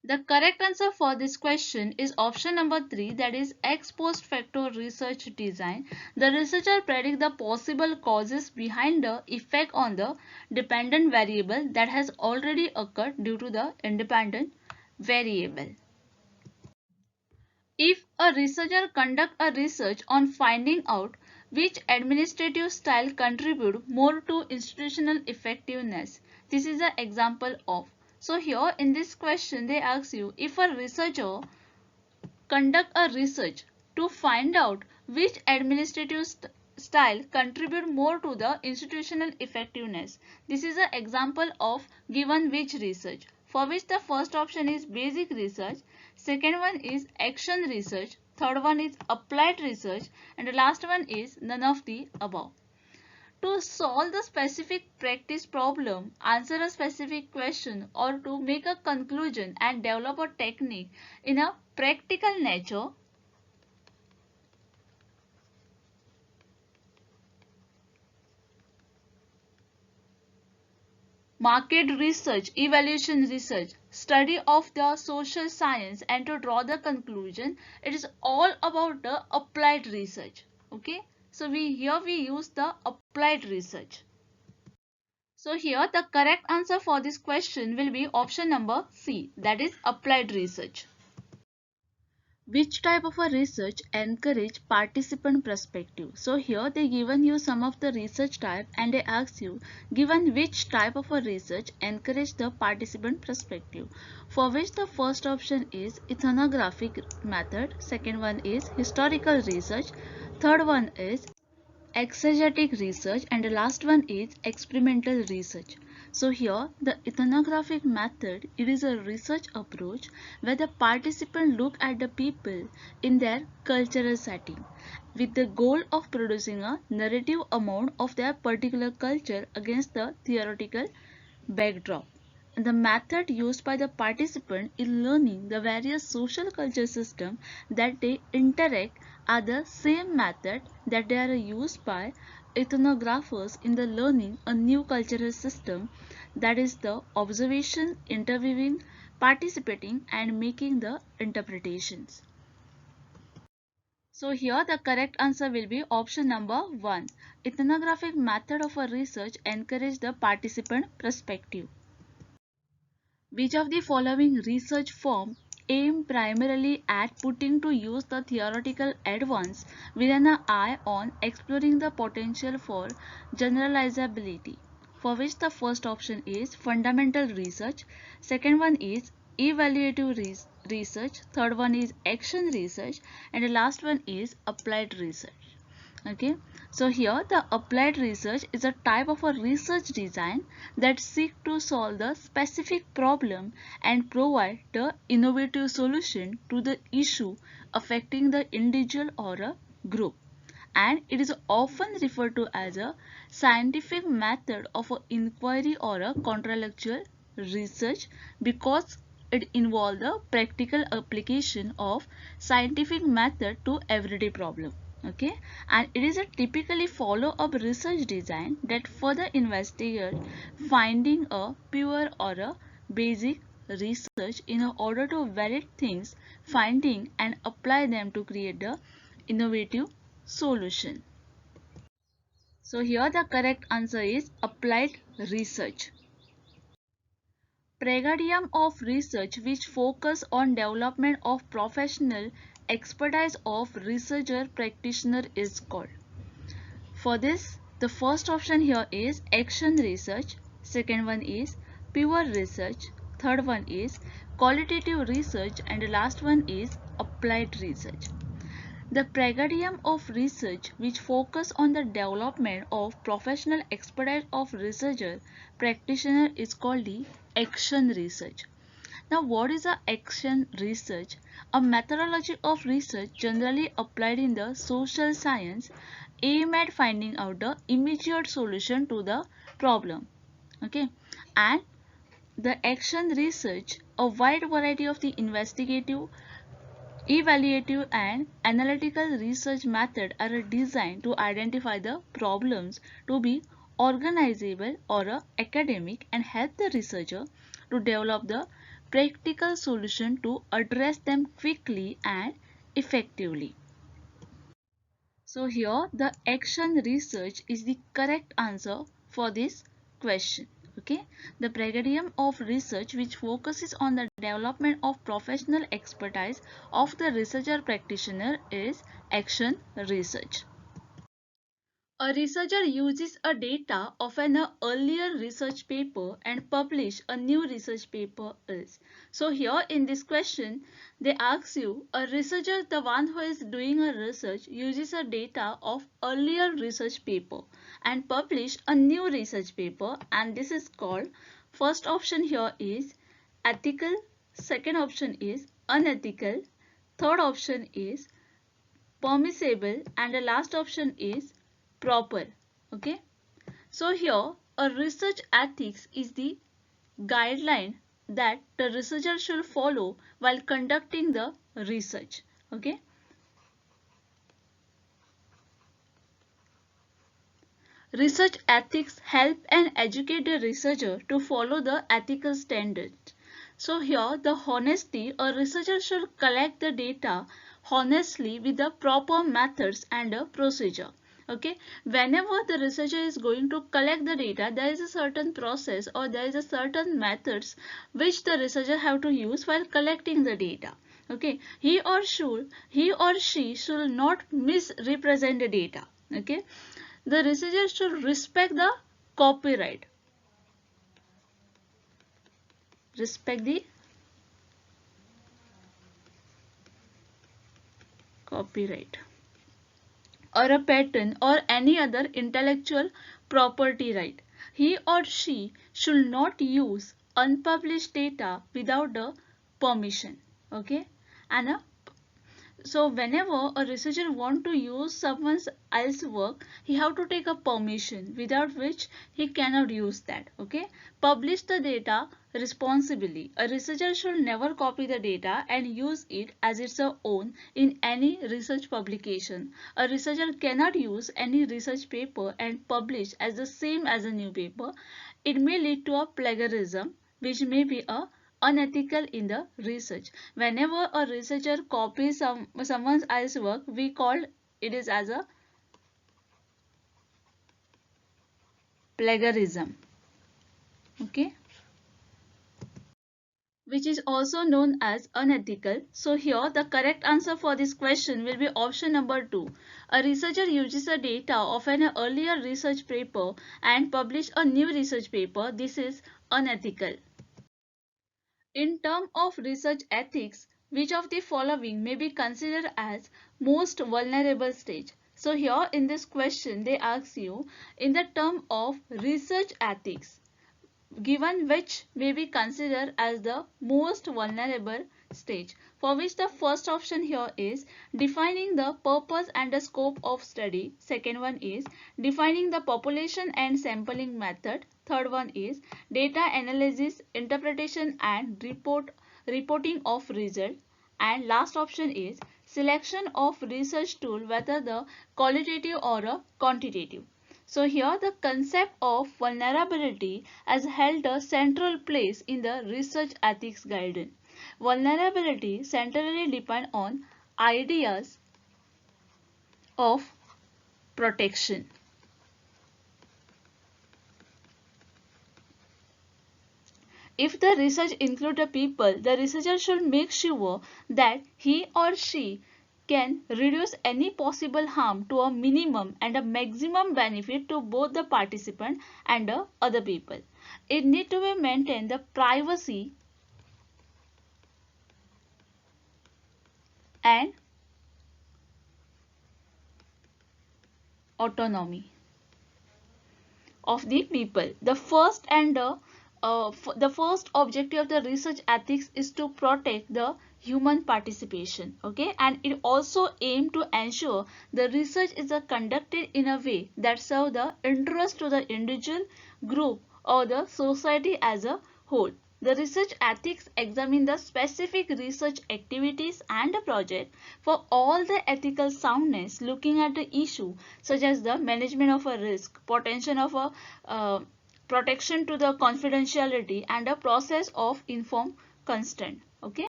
The correct answer for this question is option number 3, that is ex post facto research design. The researcher predict the possible causes behind the effect on the dependent variable that has already occurred due to the independent variable. If a researcher conducts a research on finding out which administrative style contribute more to institutional effectiveness, this is an example of. So here in this question they ask you, if a researcher conduct a research to find out which administrative style contribute more to the institutional effectiveness, this is an example of given which research, for which the first option is basic research, second one is action research, third one is applied research, and the last one is none of the above. To solve the specific practice problem, answer a specific question, or to make a conclusion and develop a technique in a practical nature, market research, evaluation research, study of the social science, and to draw the conclusion, it is all about the applied research. Okay, so we use the applied research. So here the correct answer for this question will be option number C, that is applied research. Which type of a research encourage participant perspective? So here they given you some of the research type and they ask you given which type of a research encourage the participant perspective, for which the first option is ethnographic method, second one is historical research, third one is exegetic research, and the last one is experimental research. So here the ethnographic method, it is a research approach where the participants look at the people in their cultural setting with the goal of producing a narrative amount of their particular culture against the theoretical backdrop. The method used by the participant in learning the various social culture systems that they interact are the same method that they are used by ethnographers in the learning a new cultural system, that is the observation, interviewing, participating and making the interpretations. So here the correct answer will be option number 1. Ethnographic method of a research encourage the participant perspective. Which of the following research firm aim primarily at putting to use the theoretical advance with an eye on exploring the potential for generalizability? For which the first option is fundamental research, second one is evaluative research, third one is action research, and the last one is applied research. Okay, so here the applied research is a type of a research design that seek to solve the specific problem and provide the innovative solution to the issue affecting the individual or a group, and it is often referred to as a scientific method of a inquiry or a counterfactual research because it involves the practical application of scientific method to everyday problem. Okay, and it is a typically follow-up research design that further investigate finding a pure or a basic research in order to validate things finding and apply them to create the innovative solution. So here the correct answer is applied research. Pregadium of research which focus on development of professional expertise of researcher practitioner is called. For this, the first option here is action research, second one is pure research, third one is qualitative research, and the last one is applied research. The pregadium of research which focus on the development of professional expertise of researcher practitioner is called the action research. Now what is a action research? A methodology of research generally applied in the social science aim at finding out the immediate solution to the problem. Okay, and the action research, a wide variety of the investigative, evaluative and analytical research methods are designed to identify the problems to be organizable or academic and help the researcher to develop the practical solution to address them quickly and effectively. So here the action research is the correct answer for this question. Okay, the pregadium of research which focuses on the development of professional expertise of the researcher practitioner is action research. A researcher uses a data of an earlier research paper and publish a new research paper is. So here in this question, they ask you, a researcher, the one who is doing a research, uses a data of earlier research paper and publish a new research paper, and this is called, first option here is ethical, second option is unethical, third option is permissible, and the last option is proper. Okay, so here a research ethics is the guideline that the researcher should follow while conducting the research. Okay, research ethics help and educate the researcher to follow the ethical standards. So here the honesty, a researcher should collect the data honestly with the proper methods and a procedure. Okay, whenever the researcher is going to collect the data, there is a certain process or there is a certain methods which the researcher have to use while collecting the data. Okay, he or she should not misrepresent the data. Okay, the researcher should respect the copyright, respect the copyright or a patent or any other intellectual property right. He or she should not use unpublished data without the permission. Okay, and so whenever a researcher want to use someone else's work, he have to take a permission, without which he cannot use that. Okay, publish the data responsibly. A researcher should never copy the data and use it as its own in any research publication. A researcher cannot use any research paper and publish as the same as a new paper. It may lead to a plagiarism, which may be a unethical in the research. Whenever a researcher copies someone else's work, we call it is as a plagiarism. Okay, which is also known as unethical. So here the correct answer for this question will be option number 2. A researcher uses the data of an earlier research paper and publish a new research paper. This is unethical. In terms of research ethics, which of the following may be considered as most vulnerable stage? So here in this question they ask you, in the term of research ethics, given which may be considered as the most vulnerable stage, for which the first option here is defining the purpose and the scope of study. Second one is defining the population and sampling method. Third one is data analysis, interpretation and reporting of result. And last option is selection of research tool, whether the qualitative or a quantitative. So here the concept of vulnerability has held a central place in the research ethics guidance. Vulnerability centrally depends on ideas of protection. If the research includes a people, the researcher should make sure that he or she can reduce any possible harm to a minimum and a maximum benefit to both the participant and the other people. It needs to be maintained the privacy and autonomy of the people. The first objective of the research ethics is to protect the human participation. Okay, and it also aims to ensure the research is conducted in a way that serves the interest to the individual, group or the society as a whole. The research ethics examine the specific research activities and the project for all the ethical soundness, looking at the issue such as the management of a risk, potential of a protection to the confidentiality and a process of informed consent. Okay.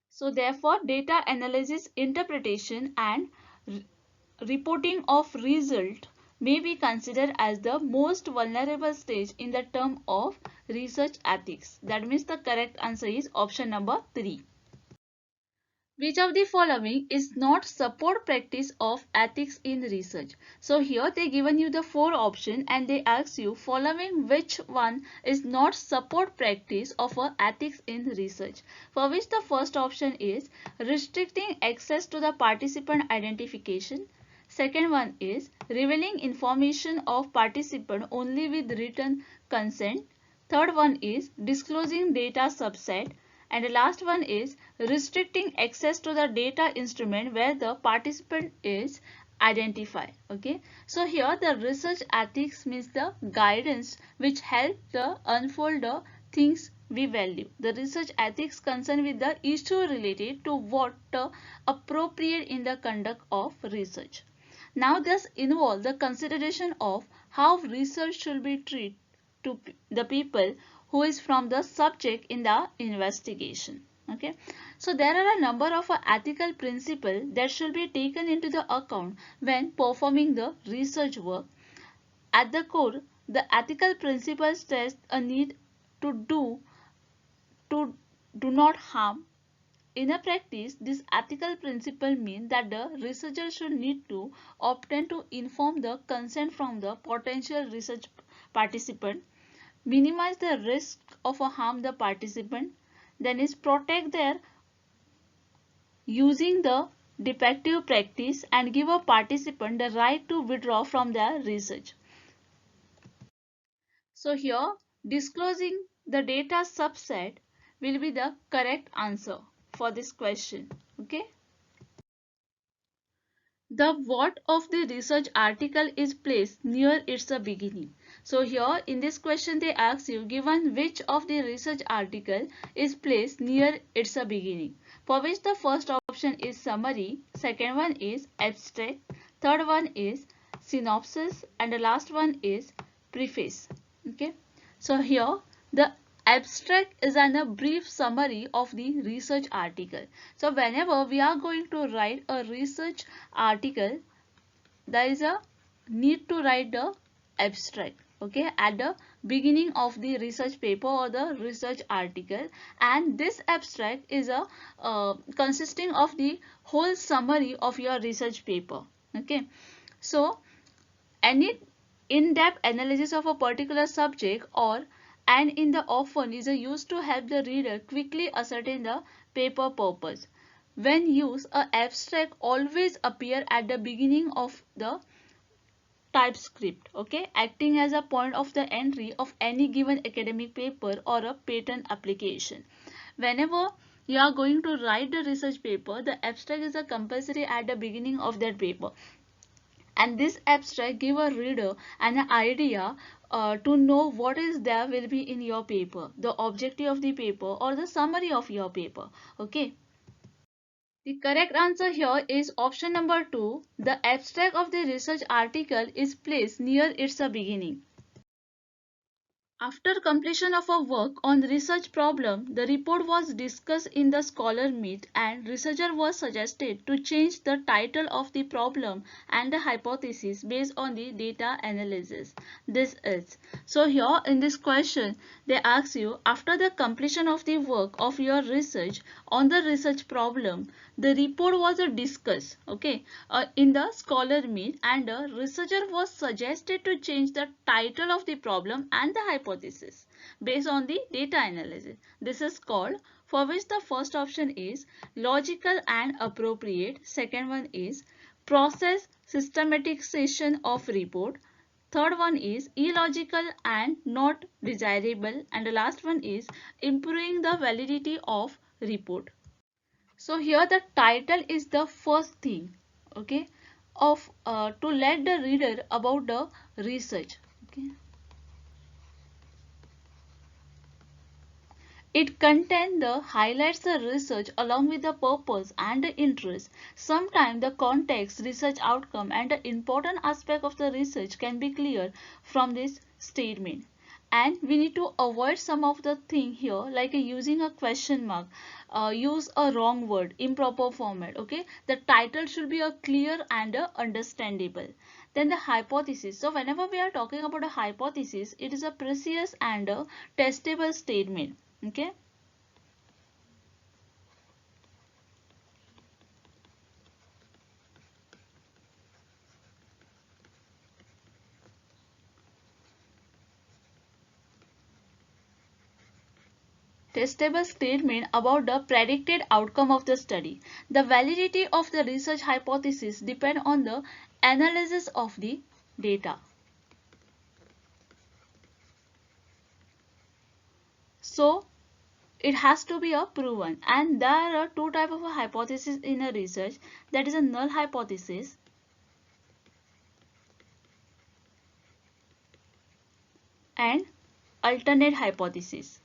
So therefore data analysis, interpretation and reporting of result may be considered as the most vulnerable stage in the term of research ethics. That means the correct answer is option number 3. Which of the following is not support practice of ethics in research? So here they given you the 4 options and they ask you following which one is not support practice of ethics in research, for which the first option is restricting access to the participant identification. Second one is revealing information of participant only with written consent. Third one is disclosing data subset. And the last one is restricting access to the data instrument where the participant is identified. Okay, so here the research ethics means the guidance which help the unfold the things we value. The research ethics concern with the issue related to what appropriate in the conduct of research. Now this involve the consideration of how research should be treated to the people who is from the subject in the investigation. Okay, so there are a number of ethical principles that should be taken into the account when performing the research work. At the core, the ethical principles stress a need to do not harm. In a practice, this ethical principle means that the researcher should need to obtain to inform the consent from the potential research participant, minimize the risk of a harm the participant, then is protect their using the defective practice and give a participant the right to withdraw from their research. So here disclosing the data subset will be the correct answer for this question. Okay. The what of the research article is placed near its beginning. So here in this question they ask you given which of the research article is placed near its beginning. For which the first option is summary, second one is abstract, third one is synopsis and the last one is preface. Okay. So here the abstract is a brief summary of the research article. So whenever we are going to write a research article, there is a need to write the abstract, okay, at the beginning of the research paper or the research article, and this abstract is a consisting of the whole summary of your research paper. Okay. So any in-depth analysis of a particular subject or and in the often is used to help the reader quickly ascertain the paper purpose. When used, a abstract always appear at the beginning of the typescript, okay, acting as a point of the entry of any given academic paper or a patent application. Whenever you are going to write the research paper, the abstract is a compulsory at the beginning of that paper, and this abstract give a reader an idea to know what is there will be in your paper, the objective of the paper or the summary of your paper. Okay. The correct answer here is option number 2. The abstract of the research article is placed near its beginning. After completion of a work on research problem, the report was discussed in the scholar meet and researcher was suggested to change the title of the problem and the hypothesis based on the data analysis. This is. So here in this question, they ask you after the completion of the work of your research on the research problem, the report was discussed, okay, in the scholar meet and the researcher was suggested to change the title of the problem and the hypothesis based on the data analysis. This is called, for which the first option is logical and appropriate, second one is process systematization of report, third one is illogical and not desirable, and the last one is improving the validity of report. So here the title is the first thing, okay, of to let the reader about the research. Okay. It contains the highlights the research along with the purpose and the interest. Sometimes the context, research outcome and the important aspect of the research can be clear from this statement. And we need to avoid some of the thing here like using a question mark, use a wrong word, improper format. Okay, the title should be a clear and understandable. Then the hypothesis. So whenever we are talking about a hypothesis, it is a precise and a testable statement. Okay. Testable statement about the predicted outcome of the study. The validity of the research hypothesis depend on the analysis of the data. So it has to be a proven, and there are two types of a hypothesis in a research, that is a null hypothesis and alternate hypothesis,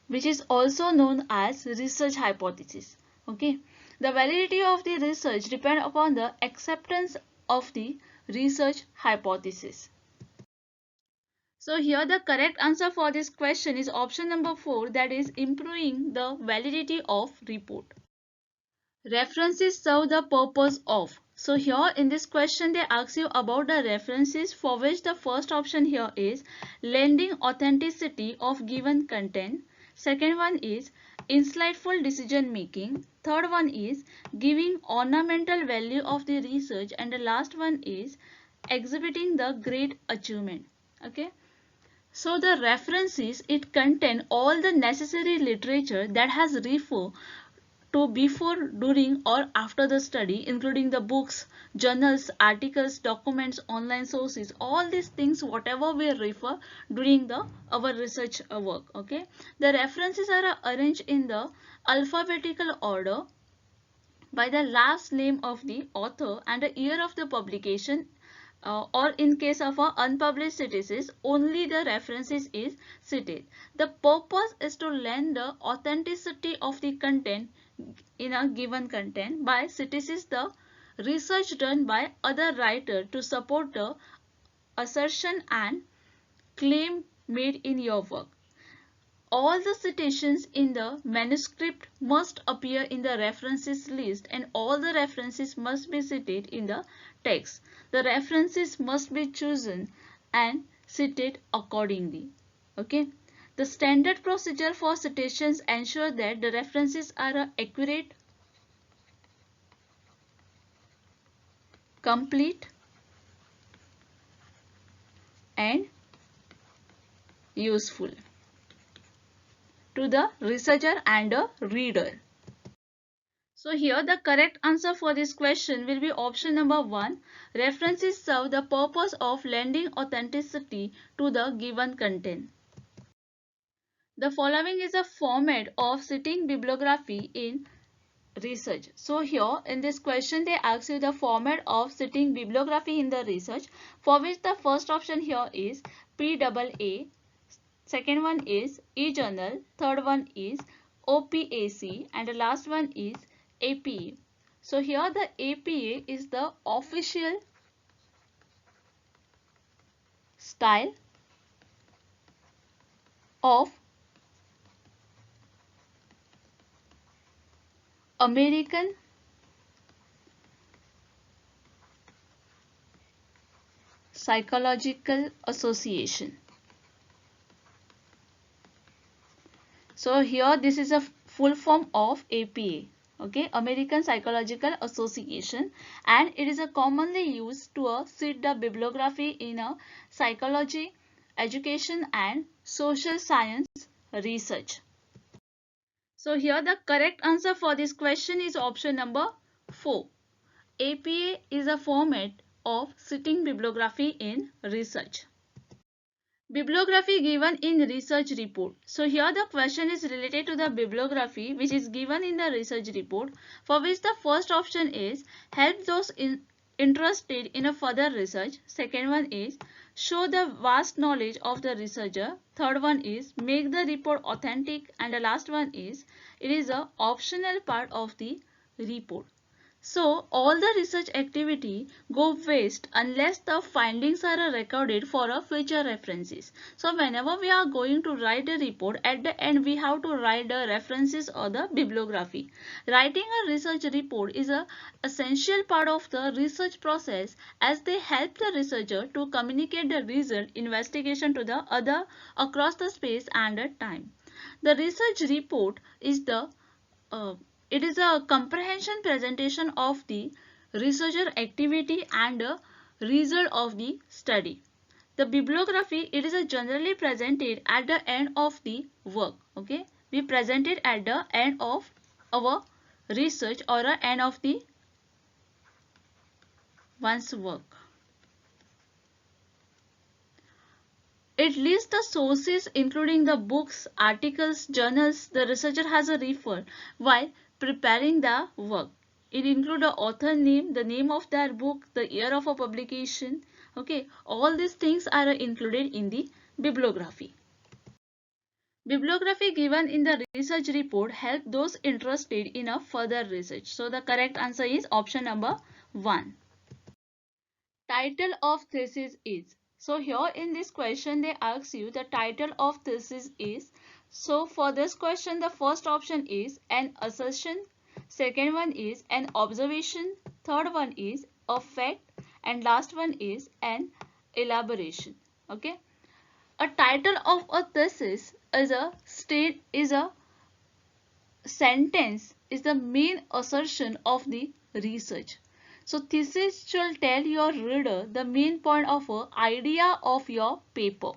which is also known as research hypothesis. Okay, the validity of the research depends upon the acceptance of the research hypothesis. So here the correct answer for this question is option number 4, that is improving the validity of report. References serve the purpose of. So here in this question they ask you about the references, for which the first option here is lending authenticity of given content. Second one is insightful decision making. Third one is giving ornamental value of the research, and the last one is exhibiting the great achievement. Okay. So the references, it contain all the necessary literature that has referred to before, during or after the study, including the books, journals, articles, documents, online sources, all these things whatever we refer during the our research work. Okay, the references are arranged in the alphabetical order by the last name of the author and the year of the publication, or in case of a unpublished thesis, only the references is cited. The purpose is to lend the authenticity of the content in a given content by synthesis the research done by other writer to support the assertion and claim made in your work. All the citations in the manuscript must appear in the references list and all the references must be cited in the text. The references must be chosen and cited accordingly. Okay. The standard procedure for citations ensure that the references are accurate, complete, and useful to the researcher and the reader. So here the correct answer for this question will be option number 1. References serve the purpose of lending authenticity to the given content. The following is a format of citing bibliography in research. So here in this question they ask you the format of citing bibliography in the research, for which the first option here is PAA, second one is e-journal, third one is OPAC, and the last one is APA. So here the APA is the official style of American Psychological Association. So here this is a full form of APA. Okay, American Psychological Association, and it is a commonly used to cite the bibliography in a psychology, education and social science research. So here the correct answer for this question is option number 4. APA is a format of citing bibliography in research. Bibliography given in research report. So here the question is related to the bibliography which is given in the research report, for which the first option is help those interested in a further research. Second one is show the vast knowledge of the researcher. Third one is make the report authentic, and the last one is it is a optional part of the report. So all the research activity go waste unless the findings are recorded for a future references. So whenever we are going to write a report, at the end we have to write the references or the bibliography. Writing a research report is a essential part of the research process, as they help the researcher to communicate the result investigation to the other across the space and the time. The research report is it is a comprehension presentation of the researcher activity and the result of the study. The bibliography, it is generally presented at the end of the work. Okay, we present it at the end of our research or the end of the one's work. It lists the sources including the books, articles, journals the researcher has referred while preparing the work. It includes the author name, the name of their book, the year of a publication. Okay, all these things are included in the bibliography. Bibliography given in the research report help those interested in a further research. So the correct answer is option number 1. Title of thesis is. So here in this question they ask you the title of thesis is. So for this question the first option is an assertion, second one is an observation, third one is a fact, and last one is an elaboration. Okay, a title of a thesis is a sentence is the main assertion of the research. So thesis should tell your reader the main point of an idea of your paper.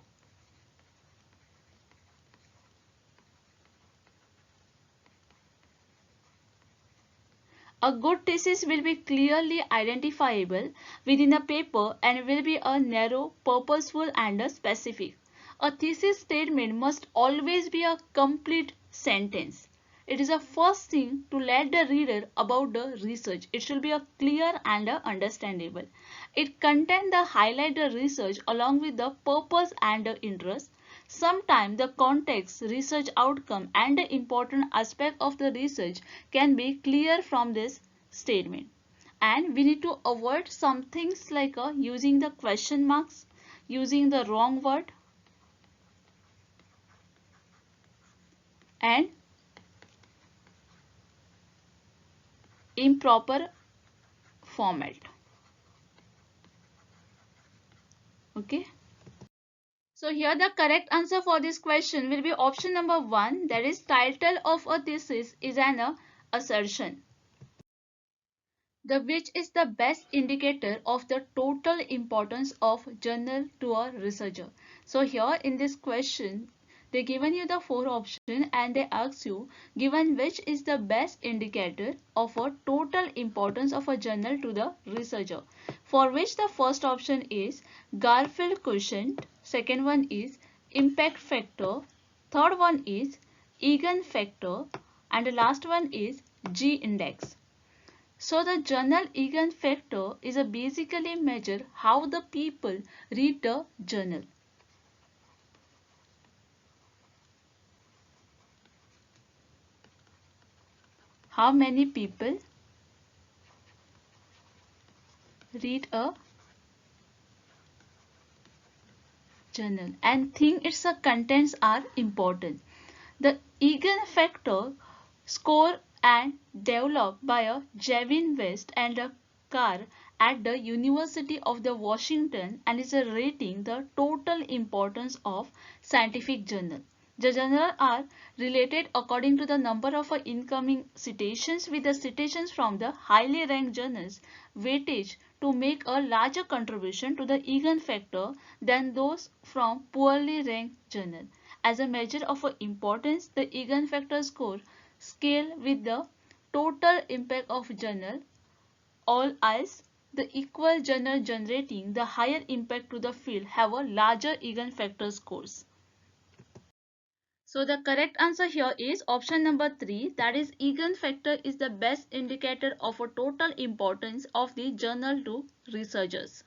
A good thesis will be clearly identifiable within a paper and will be a narrow, purposeful and a specific. A thesis statement must always be a complete sentence. It is the first thing to let the reader about the research. It should be a clear and a understandable. It contains the highlight the research along with the purpose and the interest. Sometimes the context, research outcome and the important aspect of the research can be clear from this statement. And we need to avoid some things like using the question marks, using the wrong word and improper format. Okay. So here the correct answer for this question will be option number 1, that is title of a thesis is an assertion. The which is the best indicator of the total importance of journal to a researcher. So here in this question they given you the 4 options and they ask you given which is the best indicator of a total importance of a journal to the researcher, for which the first option is Garfield quotient, second one is impact factor, third one is Egan factor and the last one is G index. So the journal Egan factor is a basically measure how the people read the journal. How many people read a journal and think its contents are important. The Egan factor score and developed by a Gavin West and a Carr at the University of the Washington and is a rating the total importance of scientific journal. The journals are related according to the number of incoming citations, with the citations from the highly ranked journals weightage to make a larger contribution to the Egan factor than those from poorly ranked journals. As a measure of importance, the Egan factor score scale with the total impact of journal. All else, the equal journal generating the higher impact to the field have a larger Egan factor scores. So the correct answer here is option number 3, that is Egan factor is the best indicator of a total importance of the journal to researchers.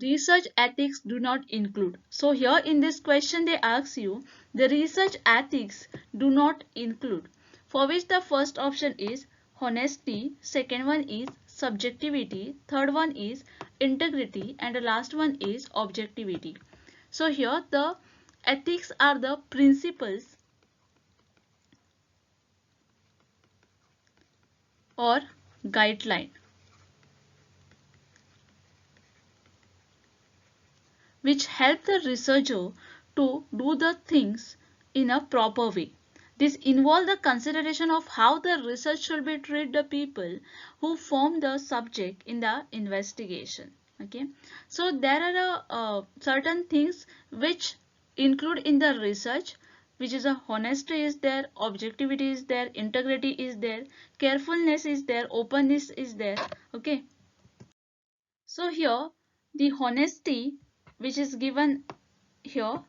Research ethics do not include. So here in this question they ask you the research ethics do not include, for which the first option is honesty, second one is subjectivity, third one is integrity and the last one is objectivity. So here the ethics are the principles or guideline which help the researcher to do the things in a proper way. This involves the consideration of how the research should be treated the people who form the subject in the investigation. Okay, so there are certain things which include in the research, which is a honesty is there, objectivity is there, integrity is there, carefulness is there, openness is there. Okay, so here the honesty which is given here,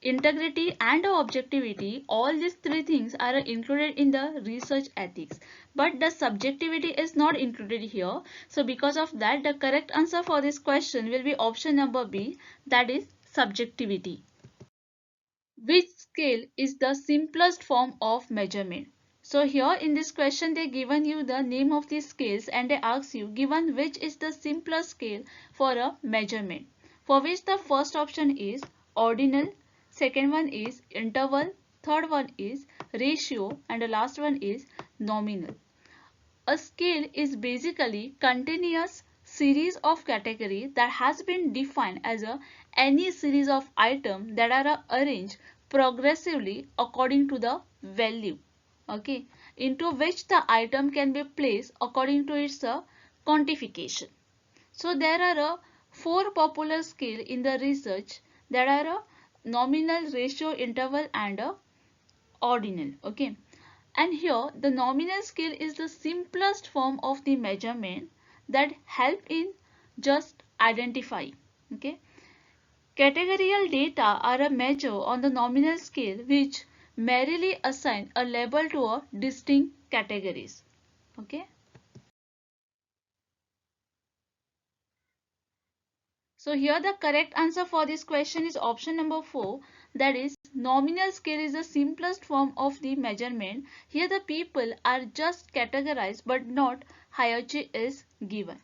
integrity and objectivity, all these 3 things are included in the research ethics, but the subjectivity is not included here. So because of that the correct answer for this question will be option number B, that is subjectivity. Which scale is the simplest form of measurement? So here in this question they given you the name of these scales and they ask you given which is the simplest scale for a measurement, for which the first option is ordinal, second one is interval, third one is ratio and the last one is nominal. A scale is basically continuous series of category that has been defined as any series of items that are arranged progressively according to the value, okay, into which the item can be placed according to its quantification. So there are 4 popular scale in the research that are nominal, ratio, interval and ordinal. Okay, And here the nominal scale is the simplest form of the measurement that help in just identify. Okay. Categorical data are a measure on the nominal scale which merely assign a label to a distinct categories. Okay. So here the correct answer for this question is option number 4, that is nominal scale is the simplest form of the measurement. Here the people are just categorized but not hierarchy is given.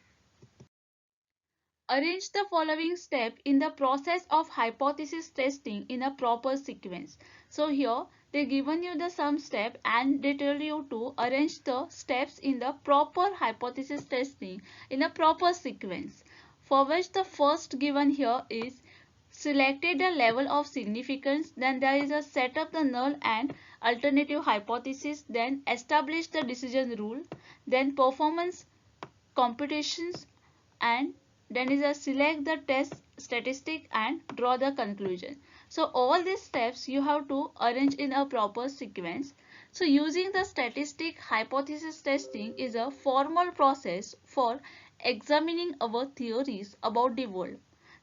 Arrange the following step in the process of hypothesis testing in a proper sequence. So here they given you the some step and they tell you to arrange the steps in the proper hypothesis testing in a proper sequence. For which the first given here is selected the level of significance, then there is a set up the null and alternative hypothesis, then establish the decision rule, then performance computations, and then is a select the test statistic and draw the conclusion. So all these steps you have to arrange in a proper sequence. So using the statistic hypothesis testing is a formal process for examining our theories about the world.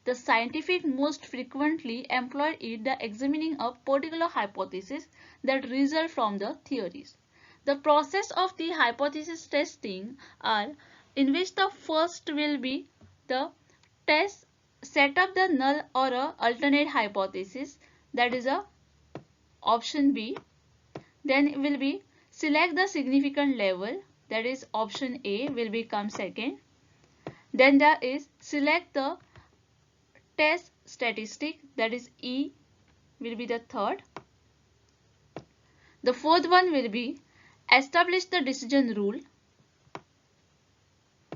The scientific most frequently employed is the examining a particular hypothesis that result from the theories. The process of the hypothesis testing are in which the first will be the test set up the null or a alternate hypothesis, that is a option B. Then it will be select the significant level, that is option A will become second. Then there is select the test statistic, that is E will be the third. The fourth one will be establish the decision rule.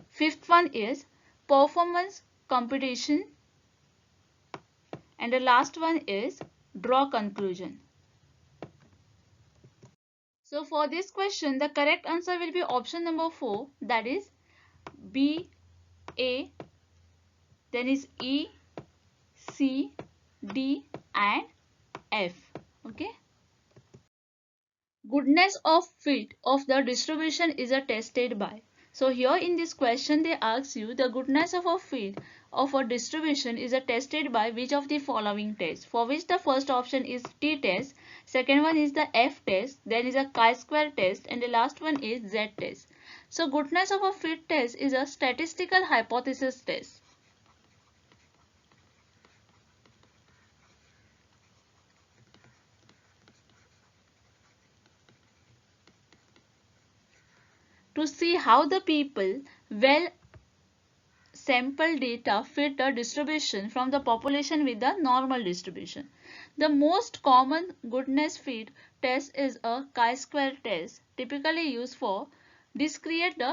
Fifth one is performance computation, and the last one is draw conclusion. So for this question the correct answer will be option number 4, that is B, A, then is E, C, D and F. Okay. Goodness of fit of the distribution is tested by. So here in this question they ask you the goodness of a fit of a distribution is tested by which of the following tests, for which the first option is T test, second one is the F test, then is a chi-square test, and the last one is Z test. So goodness of a fit test is a statistical hypothesis test. To see how the people well sample data fit a distribution from the population with the normal distribution. The most common goodness fit test is a chi-square test, typically used for discrete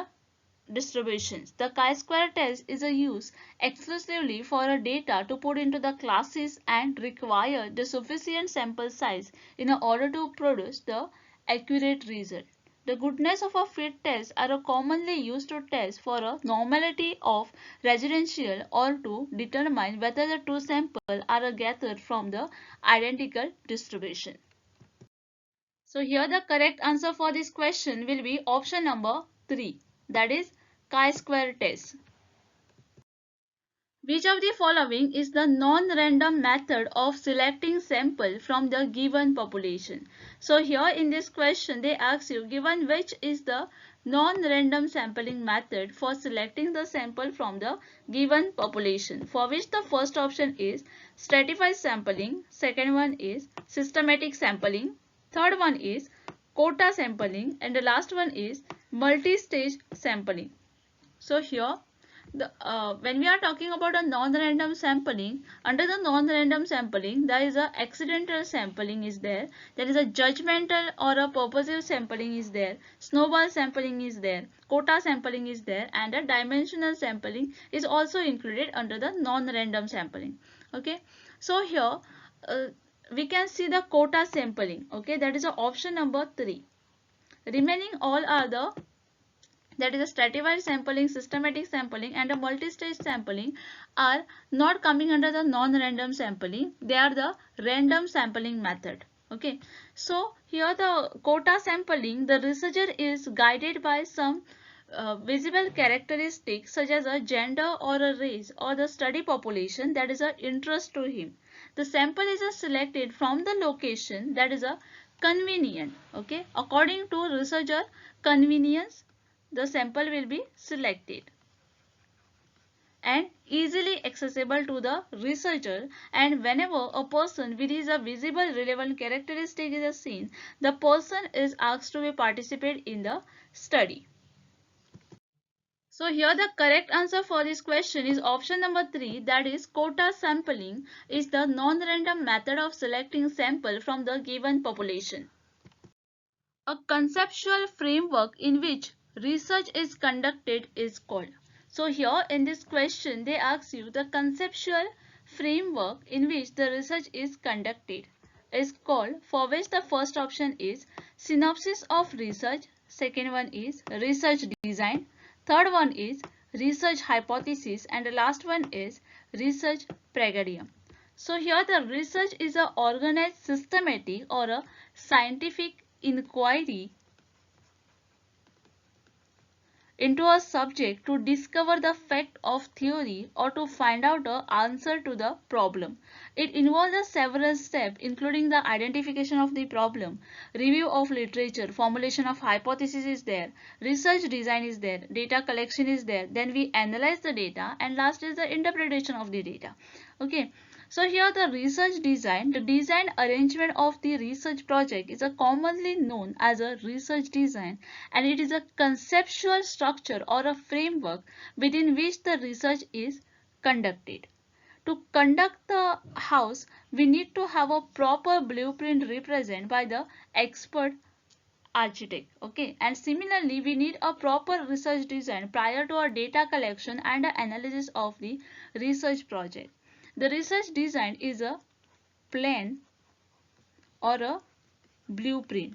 distributions. The chi-square test is a use exclusively for a data to put into the classes and require the sufficient sample size in order to produce the accurate result. The goodness of a fit test are commonly used to test for a normality of residential or to determine whether the two samples are gathered from the identical distribution. So here the correct answer for this question will be option number 3, that is chi-square test. Which of the following is the non-random method of selecting sample from the given population? So here in this question they ask you given which is the non-random sampling method for selecting the sample from the given population, for which the first option is stratified sampling, second one is systematic sampling, third one is quota sampling, and the last one is multi-stage sampling. So here when we are talking about a non-random sampling, under the non-random sampling there is a accidental sampling is there is a judgmental or a purposive sampling is there, snowball sampling is there, quota sampling is there, and a dimensional sampling is also included under the non-random sampling. Okay, so here we can see the quota sampling. Okay, that is option number 3. Remaining all are the, that is a stratified sampling, systematic sampling and a multi-stage sampling are not coming under the non-random sampling. They are the random sampling method. Okay, so here the quota sampling, the researcher is guided by some visible characteristics such as a gender or a race or the study population that is of interest to him. The sample is selected from the location that is a convenient. Okay, according to researcher convenience, the sample will be selected and easily accessible to the researcher, and whenever a person with his a visible relevant characteristic is seen, the person is asked to be participate in the study. So here the correct answer for this question is option number 3, that is quota sampling is the non-random method of selecting sample from the given population. A conceptual framework in which research is conducted is called. So here in this question they ask you the conceptual framework in which the research is conducted is called, for which the first option is synopsis of research, second one is research design, third one is research hypothesis, and the last one is research paradigm. So here the research is a organized, systematic or a scientific inquiry into a subject to discover the fact of theory or to find out the answer to the problem. It involves several steps including the identification of the problem, review of literature, formulation of hypothesis is there, research design is there, data collection is there, then we analyze the data, and last is the interpretation of the data. Okay. So here the research design, the design arrangement of the research project is a commonly known as a research design, and it is a conceptual structure or a framework within which the research is conducted. To conduct the house, we need to have a proper blueprint represented by the expert architect. Okay, and similarly we need a proper research design prior to our data collection and analysis of the research project. The research design is a plan or a blueprint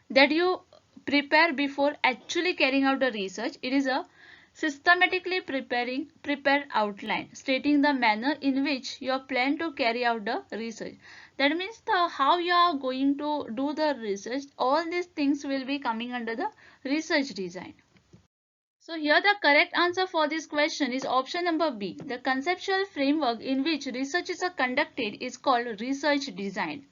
that you prepare before actually carrying out the research. It is a systematically prepared outline stating the manner in which you plan to carry out the research. That means the how you are going to do the research, all these things will be coming under the research design. So here the correct answer for this question is option number B. The conceptual framework in which research is conducted is called research design.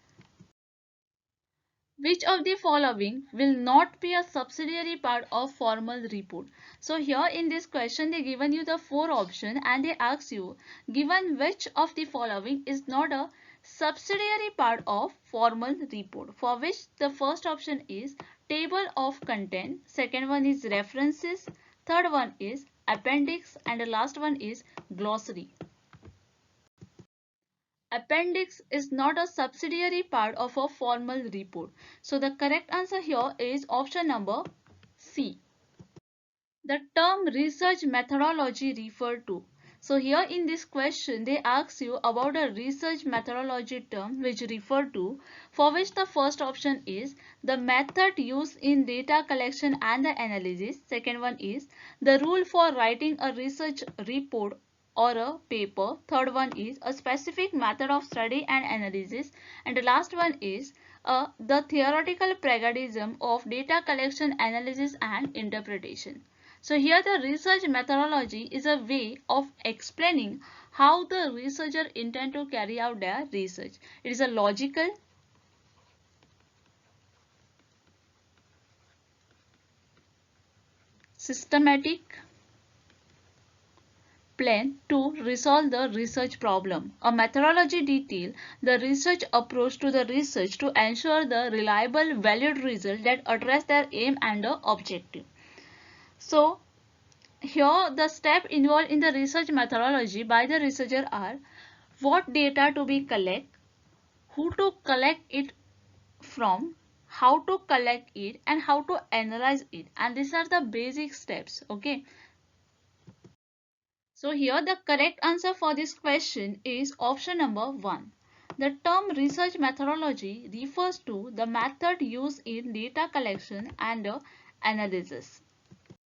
Which of the following will not be a subsidiary part of formal report? So here in this question they given you the 4 options and they ask you given which of the following is not a subsidiary part of formal report, for which the first option is table of content, second one is references, third one is appendix, and the last one is glossary. Appendix is not a subsidiary part of a formal report. So the correct answer here is option number C. The term research methodology referred to. So here in this question they ask you about a research methodology term which refer to, for which the first option is the method used in data collection and the analysis. Second one is the rule for writing a research report or a paper. Third one is a specific method of study and analysis, and the last one is the theoretical pragmatism of data collection, analysis and interpretation. So here the research methodology is a way of explaining how the researcher intend to carry out their research. It is a logical, systematic plan to resolve the research problem. A methodology detail the research approach to the research to ensure the reliable, valued result that address their aim and the objective. So here the steps involved in the research methodology by the researcher are what data to be collect, who to collect it from, how to collect it, and how to analyze it, and these are the basic steps. Okay. So here the correct answer for this question is option number 1. The term research methodology refers to the method used in data collection and analysis.